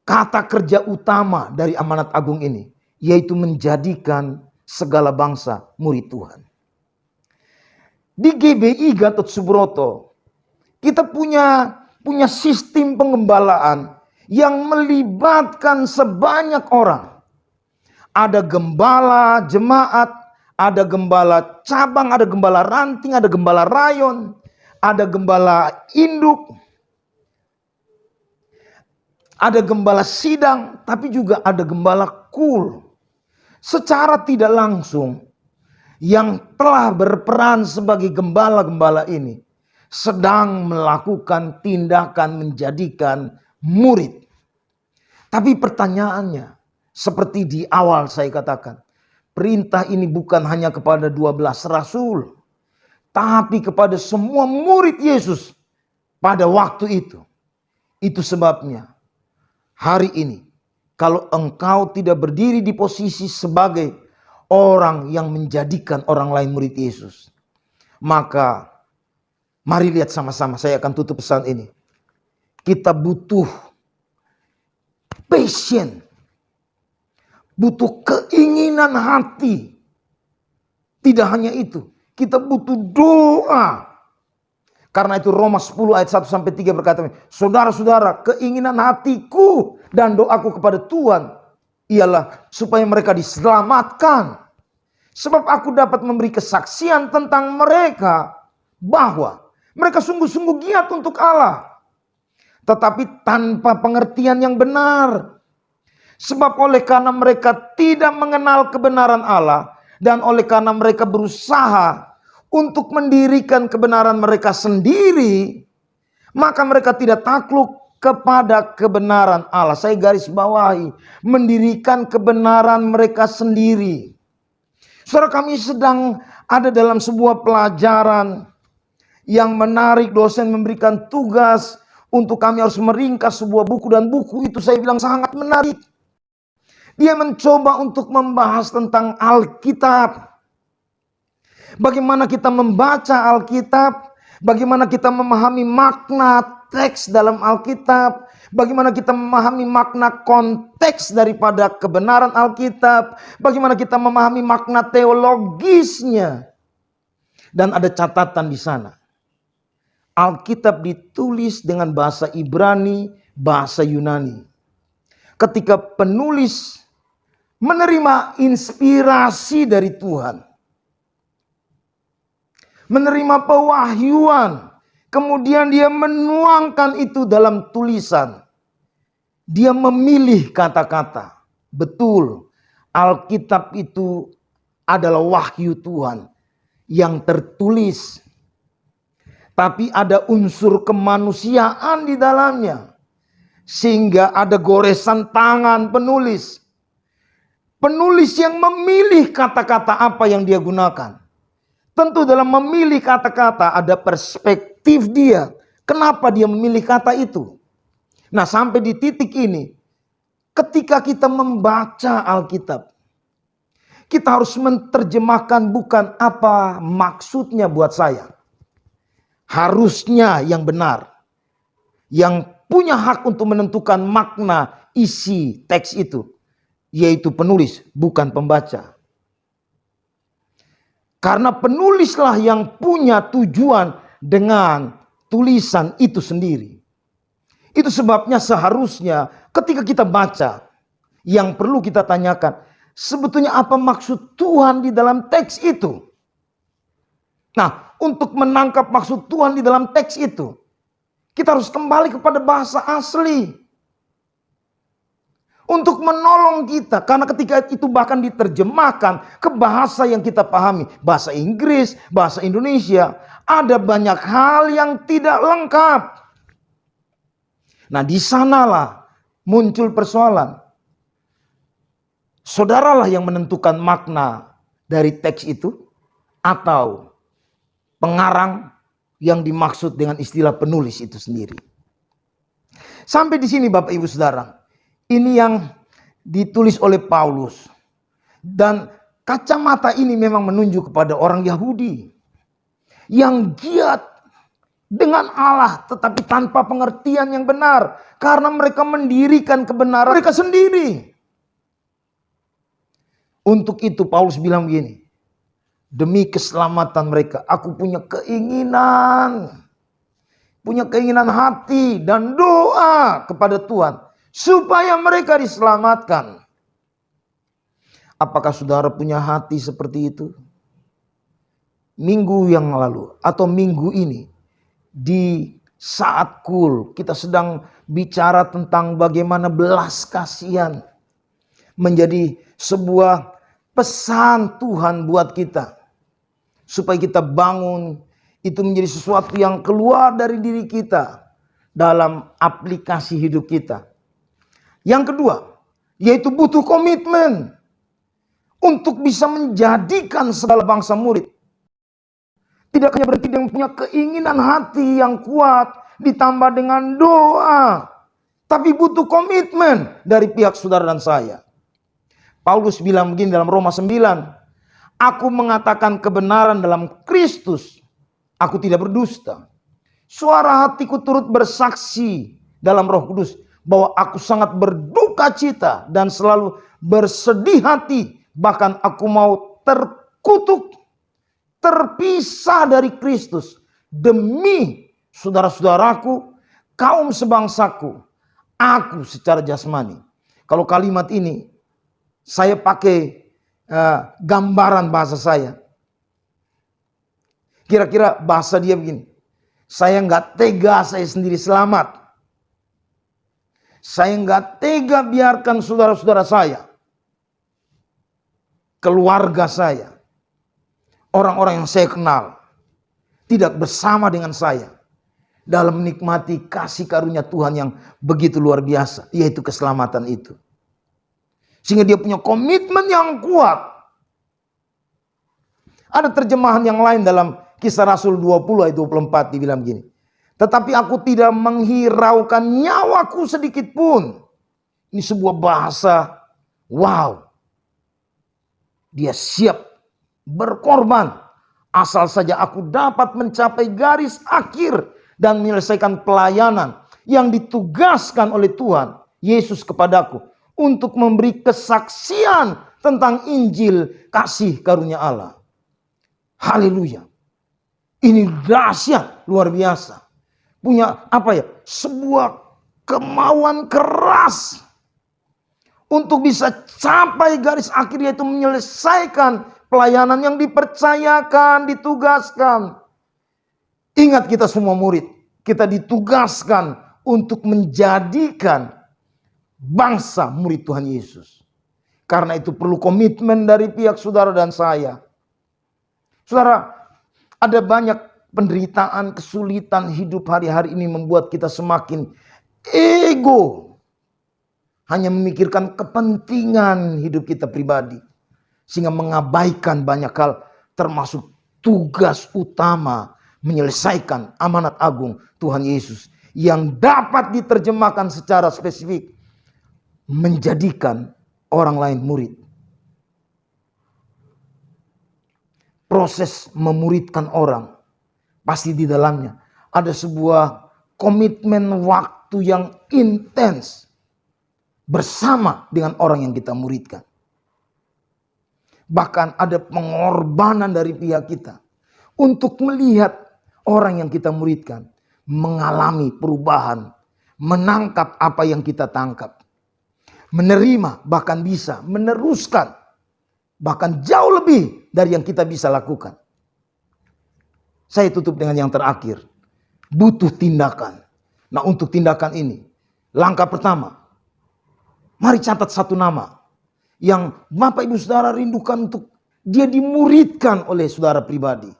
Kata kerja utama dari amanat agung ini, yaitu menjadikan segala bangsa murid Tuhan. Di GBI Gatot Subroto, kita punya sistem pengembalaan yang melibatkan sebanyak orang. Ada gembala jemaat, ada gembala cabang, ada gembala ranting, ada gembala rayon, ada gembala induk, ada gembala sidang, tapi juga ada gembala kul. Secara tidak langsung, yang telah berperan sebagai gembala-gembala ini sedang melakukan tindakan menjadikan murid. Tapi pertanyaannya, seperti di awal saya katakan, perintah ini bukan hanya kepada 12 rasul, tapi kepada semua murid Yesus pada waktu itu. Itu sebabnya hari ini, kalau engkau tidak berdiri di posisi sebagai orang yang menjadikan orang lain murid Yesus, maka mari lihat sama-sama, saya akan tutup pesan ini. Kita butuh passion, butuh keinginan hati. Tidak hanya itu, kita butuh doa. Karena itu Roma 10 ayat 1-3 berkata, saudara-saudara, keinginan hatiku dan doaku kepada Tuhan ialah supaya mereka diselamatkan. Sebab aku dapat memberi kesaksian tentang mereka bahwa mereka sungguh-sungguh giat untuk Allah, tetapi tanpa pengertian yang benar. Sebab oleh karena mereka tidak mengenal kebenaran Allah, dan oleh karena mereka berusaha untuk mendirikan kebenaran mereka sendiri, maka mereka tidak takluk kepada kebenaran Allah. Saya garis bawahi, mendirikan kebenaran mereka sendiri. Saudara, kami sedang ada dalam sebuah pelajaran yang menarik. Dosen memberikan tugas untuk kami harus meringkas sebuah buku, dan buku itu saya bilang sangat menarik. Dia mencoba untuk membahas tentang Alkitab. Bagaimana kita membaca Alkitab, bagaimana kita memahami makna teks dalam Alkitab, bagaimana kita memahami makna konteks daripada kebenaran Alkitab, bagaimana kita memahami makna teologisnya. Dan ada catatan di sana. Alkitab ditulis dengan bahasa Ibrani, bahasa Yunani. Ketika penulis menerima inspirasi dari Tuhan, menerima pewahyuan, kemudian dia menuangkan itu dalam tulisan. Dia memilih kata-kata. Betul, Alkitab itu adalah wahyu Tuhan yang tertulis. Tapi ada unsur kemanusiaan di dalamnya. Sehingga ada goresan tangan penulis. Penulis yang memilih kata-kata apa yang dia gunakan. Tentu dalam memilih kata-kata ada perspektif dia. Kenapa dia memilih kata itu? Nah, sampai di titik ini, ketika kita membaca Alkitab, kita harus menerjemahkan bukan apa maksudnya buat saya. Harusnya yang benar. Yang punya hak untuk menentukan makna isi teks itu, yaitu penulis, bukan pembaca. Karena penulislah yang punya tujuan dengan tulisan itu sendiri. Itu sebabnya seharusnya ketika kita baca, yang perlu kita tanyakan, sebetulnya apa maksud Tuhan di dalam teks itu? Nah, untuk menangkap maksud Tuhan di dalam teks itu, kita harus kembali kepada bahasa asli. untuk menolong kita. Karena ketika itu bahkan diterjemahkan ke bahasa yang kita pahami, bahasa Inggris, bahasa Indonesia, ada banyak hal yang tidak lengkap. Nah, di sanalah muncul persoalan. Saudaralah yang menentukan makna dari teks itu, atau pengarang yang dimaksud dengan istilah penulis itu sendiri. Sampai di sini Bapak Ibu Saudara, ini yang ditulis oleh Paulus. Dan kacamata ini memang menunjuk kepada orang Yahudi yang giat dengan Allah tetapi tanpa pengertian yang benar, karena mereka mendirikan kebenaran mereka sendiri. Untuk itu Paulus bilang begini, demi keselamatan mereka, aku punya keinginan hati dan doa kepada Tuhan supaya mereka diselamatkan. Apakah saudara punya hati seperti itu? Minggu yang lalu atau minggu ini, di saat kita sedang bicara tentang bagaimana belas kasihan menjadi sebuah pesan Tuhan buat kita. Supaya kita bangun, itu menjadi sesuatu yang keluar dari diri kita dalam aplikasi hidup kita. Yang kedua, yaitu butuh komitmen untuk bisa menjadikan segala bangsa murid. Tidak hanya berarti dengan punya keinginan hati yang kuat ditambah dengan doa, tapi butuh komitmen dari pihak saudara dan saya. Paulus bilang begini dalam Roma 9, aku mengatakan kebenaran dalam Kristus, aku tidak berdusta. Suara hatiku turut bersaksi dalam Roh Kudus bahwa aku sangat berduka cita dan selalu bersedih hati. Bahkan aku mau terkutuk, terpisah dari Kristus demi saudara-saudaraku, kaum sebangsaku, aku secara jasmani. Kalau kalimat ini saya pakai gambaran bahasa saya. Kira-kira bahasa dia begini. Saya nggak tega saya sendiri selamat. Saya nggak tega biarkan saudara-saudara saya, keluarga saya, orang-orang yang saya kenal, tidak bersama dengan saya dalam menikmati kasih karunia Tuhan yang begitu luar biasa, yaitu keselamatan itu. Sehingga dia punya komitmen yang kuat. Ada terjemahan yang lain dalam Kisah Rasul 20 ayat 24 dibilang begini. Tetapi aku tidak menghiraukan nyawaku sedikit pun. Ini sebuah bahasa, wow. Dia siap berkorban asal saja aku dapat mencapai garis akhir dan menyelesaikan pelayanan yang ditugaskan oleh Tuhan Yesus kepadaku untuk memberi kesaksian tentang Injil kasih karunia Allah. Haleluya. Ini dahsyat, luar biasa. Punya sebuah kemauan keras untuk bisa capai garis akhir, yaitu menyelesaikan pelayanan yang dipercayakan, ditugaskan. Ingat, kita semua murid, kita ditugaskan untuk menjadikan bangsa murid Tuhan Yesus. Karena itu perlu komitmen dari pihak saudara dan saya. Saudara, ada banyak penderitaan, kesulitan hidup hari-hari ini membuat kita semakin ego. Hanya memikirkan kepentingan hidup kita pribadi. Sehingga mengabaikan banyak hal, termasuk tugas utama menyelesaikan amanat agung Tuhan Yesus. Yang dapat diterjemahkan secara spesifik, menjadikan orang lain murid. Proses memuridkan orang, pasti di dalamnya ada sebuah komitmen waktu yang intens bersama dengan orang yang kita muridkan. Bahkan ada pengorbanan dari pihak kita untuk melihat orang yang kita muridkan mengalami perubahan, menangkap apa yang kita tangkap, menerima, bahkan bisa meneruskan, bahkan jauh lebih dari yang kita bisa lakukan. Saya tutup dengan yang terakhir, butuh tindakan. Nah, untuk tindakan ini, langkah pertama, Mari catat satu nama yang Bapak Ibu Saudara rindukan untuk dia dimuridkan oleh saudara pribadi.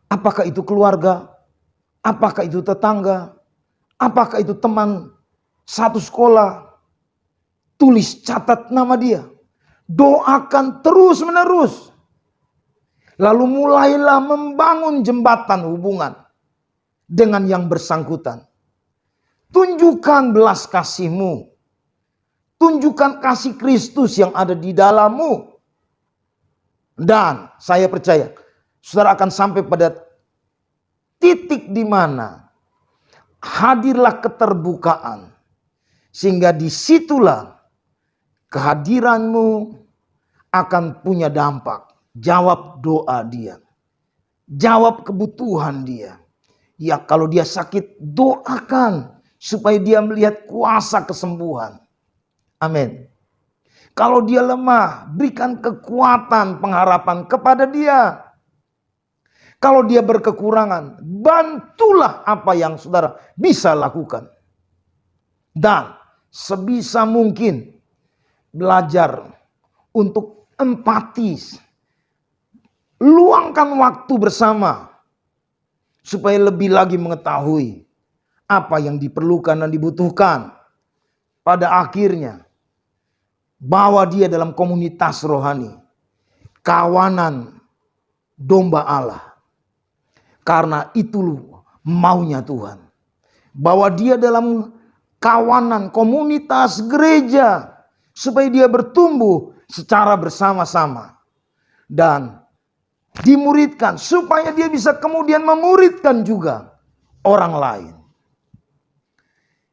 Apakah itu keluarga? Apakah itu tetangga? Apakah itu teman satu sekolah? Tulis, catat nama dia. Doakan terus menerus. Lalu mulailah membangun jembatan hubungan dengan yang bersangkutan. Tunjukkan belas kasihmu. Tunjukkan kasih Kristus yang ada di dalammu. Dan saya percaya, saudara akan sampai pada titik di mana hadirlah keterbukaan. Sehingga disitulah kehadiranmu akan punya dampak. Jawab doa dia. Jawab kebutuhan dia. Ya, kalau dia sakit, doakan supaya dia melihat kuasa kesembuhan. Amin. Kalau dia lemah, berikan kekuatan pengharapan kepada dia. Kalau dia berkekurangan, bantulah apa yang saudara bisa lakukan. Dan sebisa mungkin belajar untuk empatis. Luangkan waktu bersama supaya lebih lagi mengetahui apa yang diperlukan dan dibutuhkan. Pada akhirnya bawa dia dalam komunitas rohani, kawanan domba Allah. Karena itu maunya Tuhan. Bawa dia dalam kawanan komunitas gereja supaya dia bertumbuh secara bersama-sama dan dimuridkan supaya dia bisa kemudian memuridkan juga orang lain.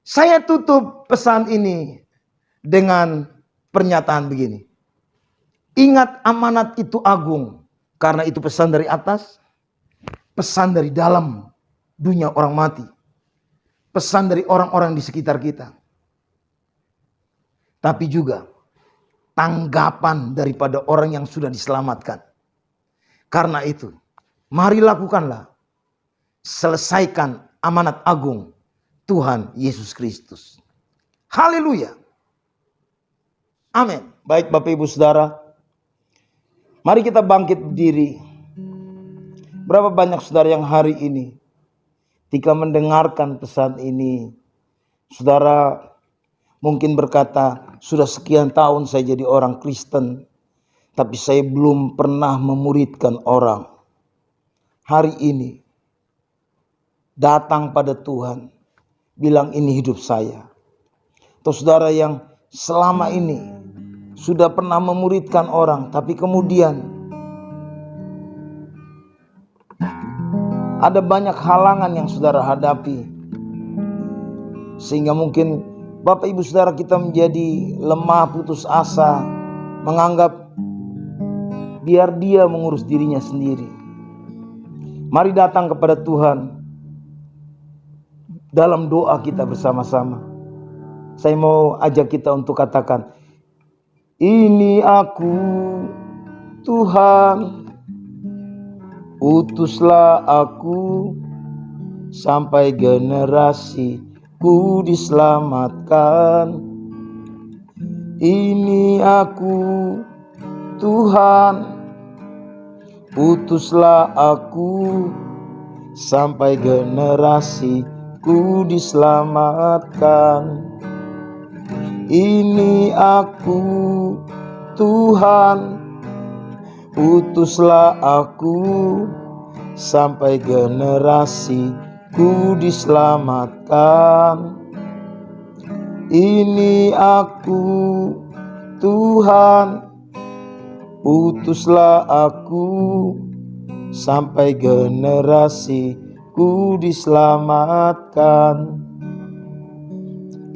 Saya tutup pesan ini dengan pernyataan begini. Ingat, amanat itu agung karena itu pesan dari atas, pesan dari dalam dunia orang mati, pesan dari orang-orang di sekitar kita. Tapi juga tanggapan daripada orang yang sudah diselamatkan. Karena itu, mari lakukanlah, selesaikan amanat agung Tuhan Yesus Kristus. Haleluya. Amin. Baik Bapak Ibu Saudara, mari kita bangkit berdiri. Berapa banyak saudara yang hari ini ketika mendengarkan pesan ini, saudara mungkin berkata, sudah sekian tahun saya jadi orang Kristen, tapi saya belum pernah memuridkan orang. Hari ini datang pada Tuhan, bilang ini hidup saya. Atau saudara yang selama ini sudah pernah memuridkan orang, tapi kemudian ada banyak halangan yang saudara hadapi, sehingga mungkin Bapak Ibu Saudara kita menjadi lemah, putus asa, menganggap biar dia mengurus dirinya sendiri. Mari datang kepada Tuhan dalam doa kita bersama-sama. Saya mau ajak kita untuk katakan, ini aku Tuhan, utuslah aku sampai generasiku diselamatkan. Ini aku Tuhan, utuslah aku sampai generasiku diselamatkan. Ini aku Tuhan, utuslah aku sampai generasiku diselamatkan. Ini aku Tuhan, utuslah aku sampai generasiku diselamatkan.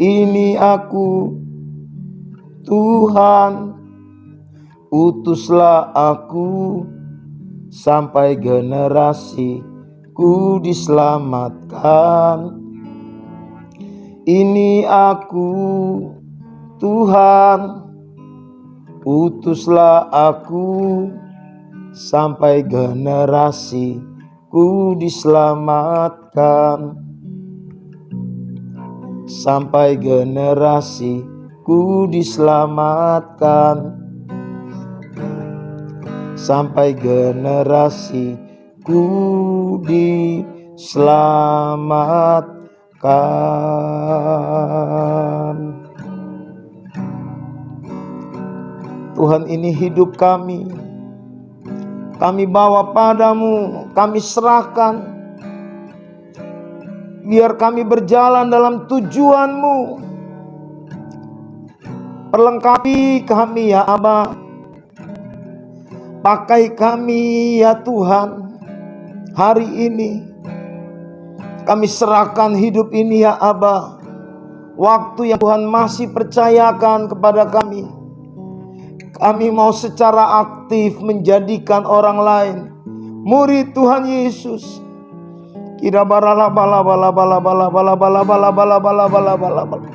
Ini aku Tuhan, utuslah aku sampai generasiku diselamatkan. Ini aku Tuhan, utuslah aku sampai generasiku diselamatkan. Sampai generasiku ku diselamatkan, sampai generasi ku diselamatkan. Tuhan, ini hidup kami bawa padamu, kami serahkan. Biar kami berjalan dalam tujuanmu. Perlengkapi kami ya Aba. Pakai kami ya Tuhan. Hari ini kami serahkan hidup ini ya Aba. Waktu yang Tuhan masih percayakan kepada kami, kami mau secara aktif menjadikan orang lain murid Tuhan Yesus. Ira barala bala bala bala bala bala bala bala bala bala bala bala bala.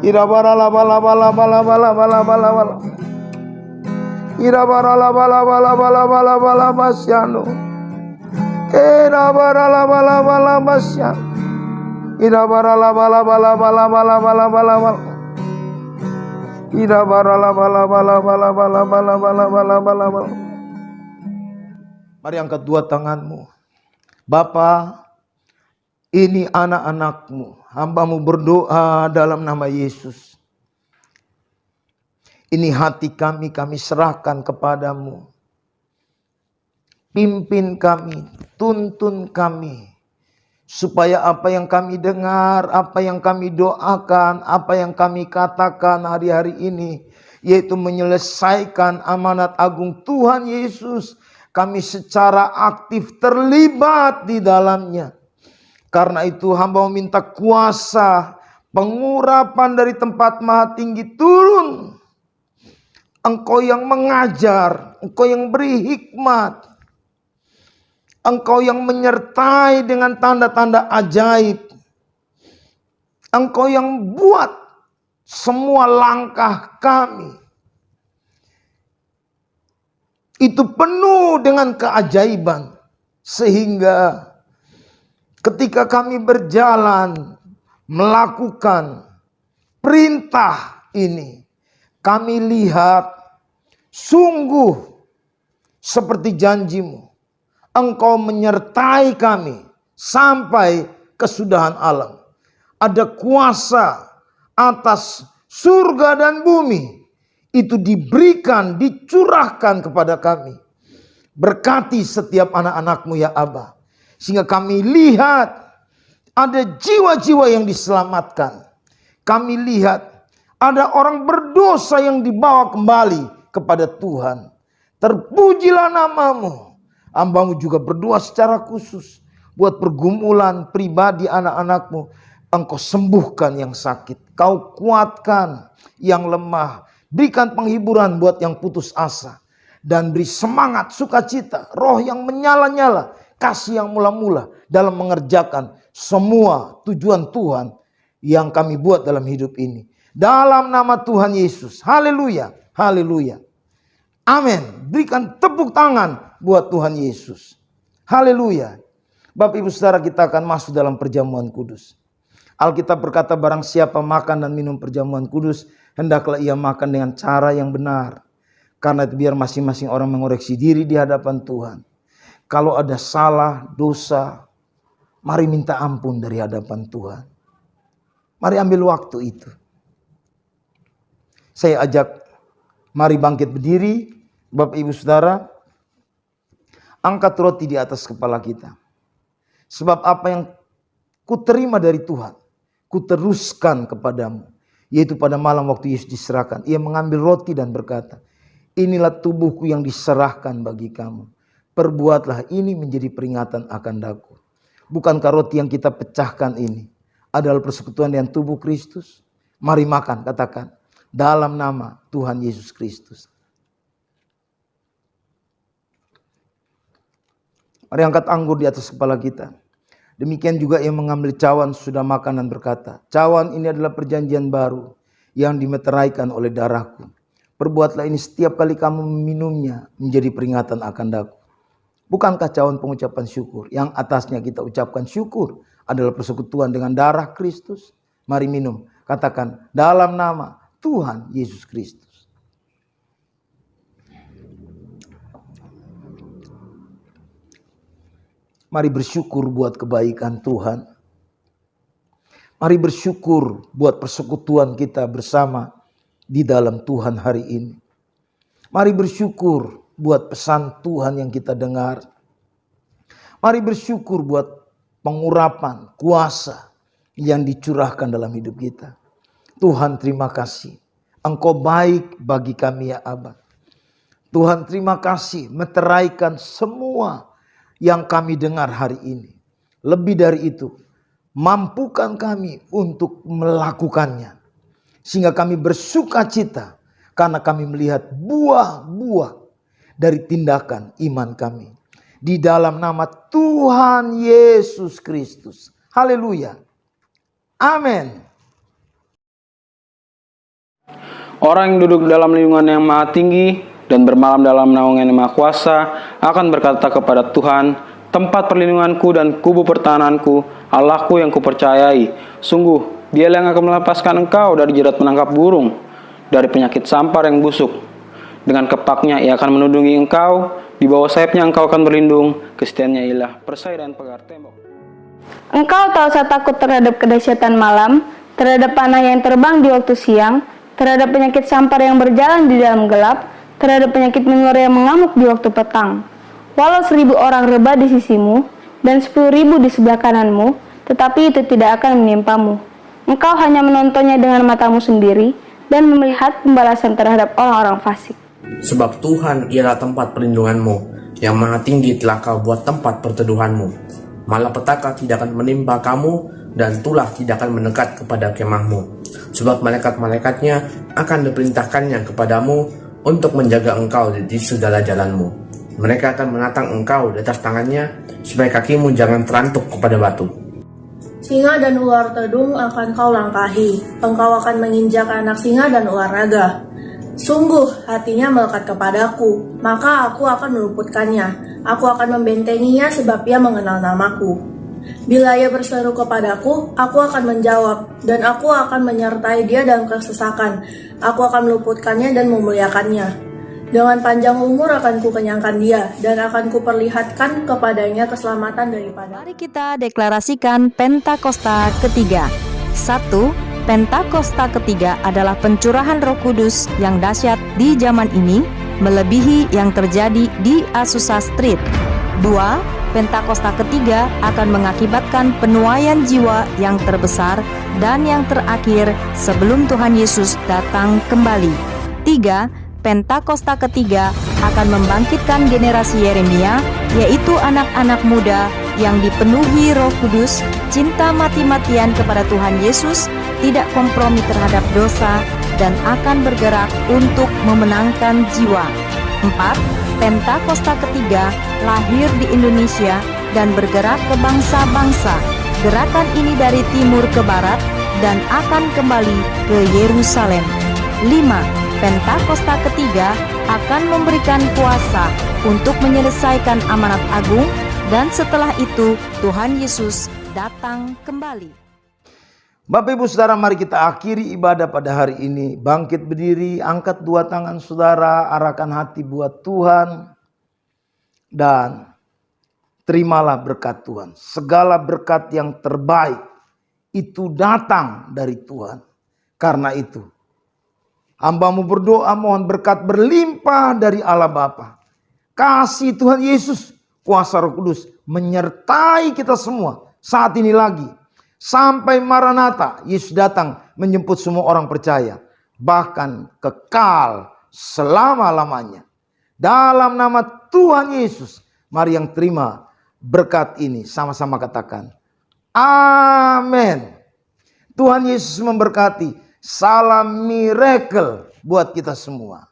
Ira barala bala bala bala bala bala bala bala. Ira barala bala bala bala bala bala basyano. Ira barala bala bala basyano. Ira barala bala bala bala bala bala bala bala. Ira barala bala bala bala bala bala bala bala bala bala. Mari angkat dua tanganmu. Bapa, ini anak-anakmu, hambamu berdoa dalam nama Yesus. Ini hati kami serahkan kepadamu. Pimpin kami, tuntun kami, supaya apa yang kami dengar, apa yang kami doakan, apa yang kami katakan hari-hari ini, yaitu menyelesaikan amanat agung Tuhan Yesus, kami secara aktif terlibat di dalamnya. Karena itu hamba meminta kuasa pengurapan dari tempat maha tinggi turun. Engkau yang mengajar, Engkau yang beri hikmat, Engkau yang menyertai dengan tanda-tanda ajaib, Engkau yang buat semua langkah kami itu penuh dengan keajaiban, sehingga ketika kami berjalan melakukan perintah ini, kami lihat sungguh seperti janjimu, Engkau menyertai kami sampai kesudahan alam. Ada kuasa atas surga dan bumi, itu diberikan, dicurahkan kepada kami. Berkati setiap anak-anakmu ya Aba, sehingga kami lihat ada jiwa-jiwa yang diselamatkan. Kami lihat ada orang berdosa yang dibawa kembali kepada Tuhan. Terpujilah namamu. Hambamu juga berdoa secara khusus buat pergumulan pribadi anak-anakmu. Engkau sembuhkan yang sakit, Kau kuatkan yang lemah, berikan penghiburan buat yang putus asa, dan beri semangat, sukacita, roh yang menyala-nyala, kasih yang mula-mula dalam mengerjakan semua tujuan Tuhan yang kami buat dalam hidup ini. Dalam nama Tuhan Yesus. Haleluya. Haleluya. Amin. Berikan tepuk tangan buat Tuhan Yesus. Haleluya. Bapak Ibu Saudara, kita akan masuk dalam perjamuan kudus. Alkitab berkata, barang siapa makan dan minum perjamuan kudus, hendaklah ia makan dengan cara yang benar. Karena itu biar masing-masing orang mengoreksi diri di hadapan Tuhan. Kalau ada salah, dosa, mari minta ampun dari hadapan Tuhan. Mari ambil waktu itu. Saya ajak, mari bangkit berdiri, Bapak Ibu Saudara. Angkat roti di atas kepala kita. Sebab apa yang kuterima dari Tuhan, kuteruskan kepadamu. Yaitu pada malam waktu Yesus diserahkan, ia mengambil roti dan berkata, inilah tubuhku yang diserahkan bagi kamu. Perbuatlah ini menjadi peringatan akan daku. Bukankah roti yang kita pecahkan ini adalah persekutuan dengan tubuh Kristus? Mari makan, katakan, dalam nama Tuhan Yesus Kristus. Mari angkat anggur di atas kepala kita. Demikian juga yang mengambil cawan sudah makan dan berkata, cawan ini adalah perjanjian baru yang dimeteraikan oleh darahku. Perbuatlah ini setiap kali kamu meminumnya menjadi peringatan akan daku. Bukankah cawan pengucapan syukur yang atasnya kita ucapkan syukur adalah persekutuan dengan darah Kristus? Mari minum. Katakan, dalam nama Tuhan Yesus Kristus. Mari bersyukur buat kebaikan Tuhan. Mari bersyukur buat persekutuan kita bersama di dalam Tuhan hari ini. Mari bersyukur buat pesan Tuhan yang kita dengar. Mari bersyukur buat pengurapan kuasa yang dicurahkan dalam hidup kita. Tuhan terima kasih. Engkau baik bagi kami ya Aba. Tuhan terima kasih meteraikan semua yang kami dengar hari ini. Lebih dari itu, mampukan kami untuk melakukannya. Sehingga kami bersuka cita karena kami melihat buah-buah dari tindakan iman kami. Di dalam nama Tuhan Yesus Kristus. Haleluya. Amin. Orang yang duduk dalam lindungan yang maha tinggi dan bermalam dalam naungan yang maha kuasa akan berkata kepada Tuhan, tempat perlindunganku dan kubu pertahananku, Allahku yang kupercayai. Sungguh, Dialah yang akan melepaskan engkau dari jerat menangkap burung, dari penyakit sampar yang busuk. Dengan kepaknya ia akan menudungi engkau, di bawah sayapnya engkau akan berlindung, kesetiaannya ialah perisai dan pagar tembok. Engkau tak usah takut terhadap kedahsyatan malam, terhadap panah yang terbang di waktu siang, terhadap penyakit sampar yang berjalan di dalam gelap, terhadap penyakit menular yang mengamuk di waktu petang. Walau 1000 orang rebah di sisimu, dan 10.000 di sebelah kananmu, tetapi itu tidak akan menimpamu. Engkau hanya menontonnya dengan matamu sendiri, dan melihat pembalasan terhadap orang-orang fasik. Sebab Tuhan ialah tempat perlindunganmu, yang maha tinggi telah kau buat tempat perteduhanmu. Malapetaka tidak akan menimpa kamu, dan tulah tidak akan mendekat kepada kemahmu. Sebab malaikat-malaikatnya akan diperintahkannya kepadamu untuk menjaga engkau di segala jalanmu. Mereka akan menatang engkau di atas tangannya, supaya kakimu jangan terantuk kepada batu. Singa dan ular tedung akan kau langkahi, engkau akan menginjak anak singa dan ular naga. Sungguh hatinya melekat kepadaku, maka aku akan meluputkannya. Aku akan membentenginya sebab ia mengenal namaku. Bila ia berseru kepadaku, aku akan menjawab, dan aku akan menyertai dia dalam kesesakan. Aku akan meluputkannya dan memuliakannya. Dengan panjang umur akan kukenyangkan dia, dan akan kuperlihatkan kepadanya keselamatan daripada. Mari kita deklarasikan Pentakosta ketiga. 1. Pentakosta ketiga adalah pencurahan Roh Kudus yang dahsyat di zaman ini, melebihi yang terjadi di Azusa Street. 2. Pentakosta ketiga akan mengakibatkan penuaian jiwa yang terbesar dan yang terakhir sebelum Tuhan Yesus datang kembali. 3. Pentakosta ketiga akan membangkitkan generasi Yeremia, yaitu anak-anak muda yang dipenuhi Roh Kudus, cinta mati-matian kepada Tuhan Yesus, tidak kompromi terhadap dosa, dan akan bergerak untuk memenangkan jiwa. 4. Pentakosta ketiga lahir di Indonesia dan bergerak ke bangsa-bangsa. Gerakan ini dari timur ke barat dan akan kembali ke Yerusalem. 5. Pentakosta ketiga akan memberikan kuasa untuk menyelesaikan amanat agung, dan setelah itu Tuhan Yesus datang kembali. Bapak Ibu Saudara, mari kita akhiri ibadah pada hari ini. Bangkit berdiri, angkat dua tangan saudara, arahkan hati buat Tuhan, dan terimalah berkat Tuhan. Segala berkat yang terbaik itu datang dari Tuhan. Karena itu, hamba-Mu berdoa mohon berkat berlimpah dari Allah Bapa. Kasih Tuhan Yesus, kuasa Roh Kudus menyertai kita semua saat ini lagi. Sampai Maranatha, Yesus datang menjemput semua orang percaya. Bahkan kekal selama-lamanya. Dalam nama Tuhan Yesus, mari yang terima berkat ini sama-sama katakan amin. Tuhan Yesus memberkati. Salam miracle buat kita semua.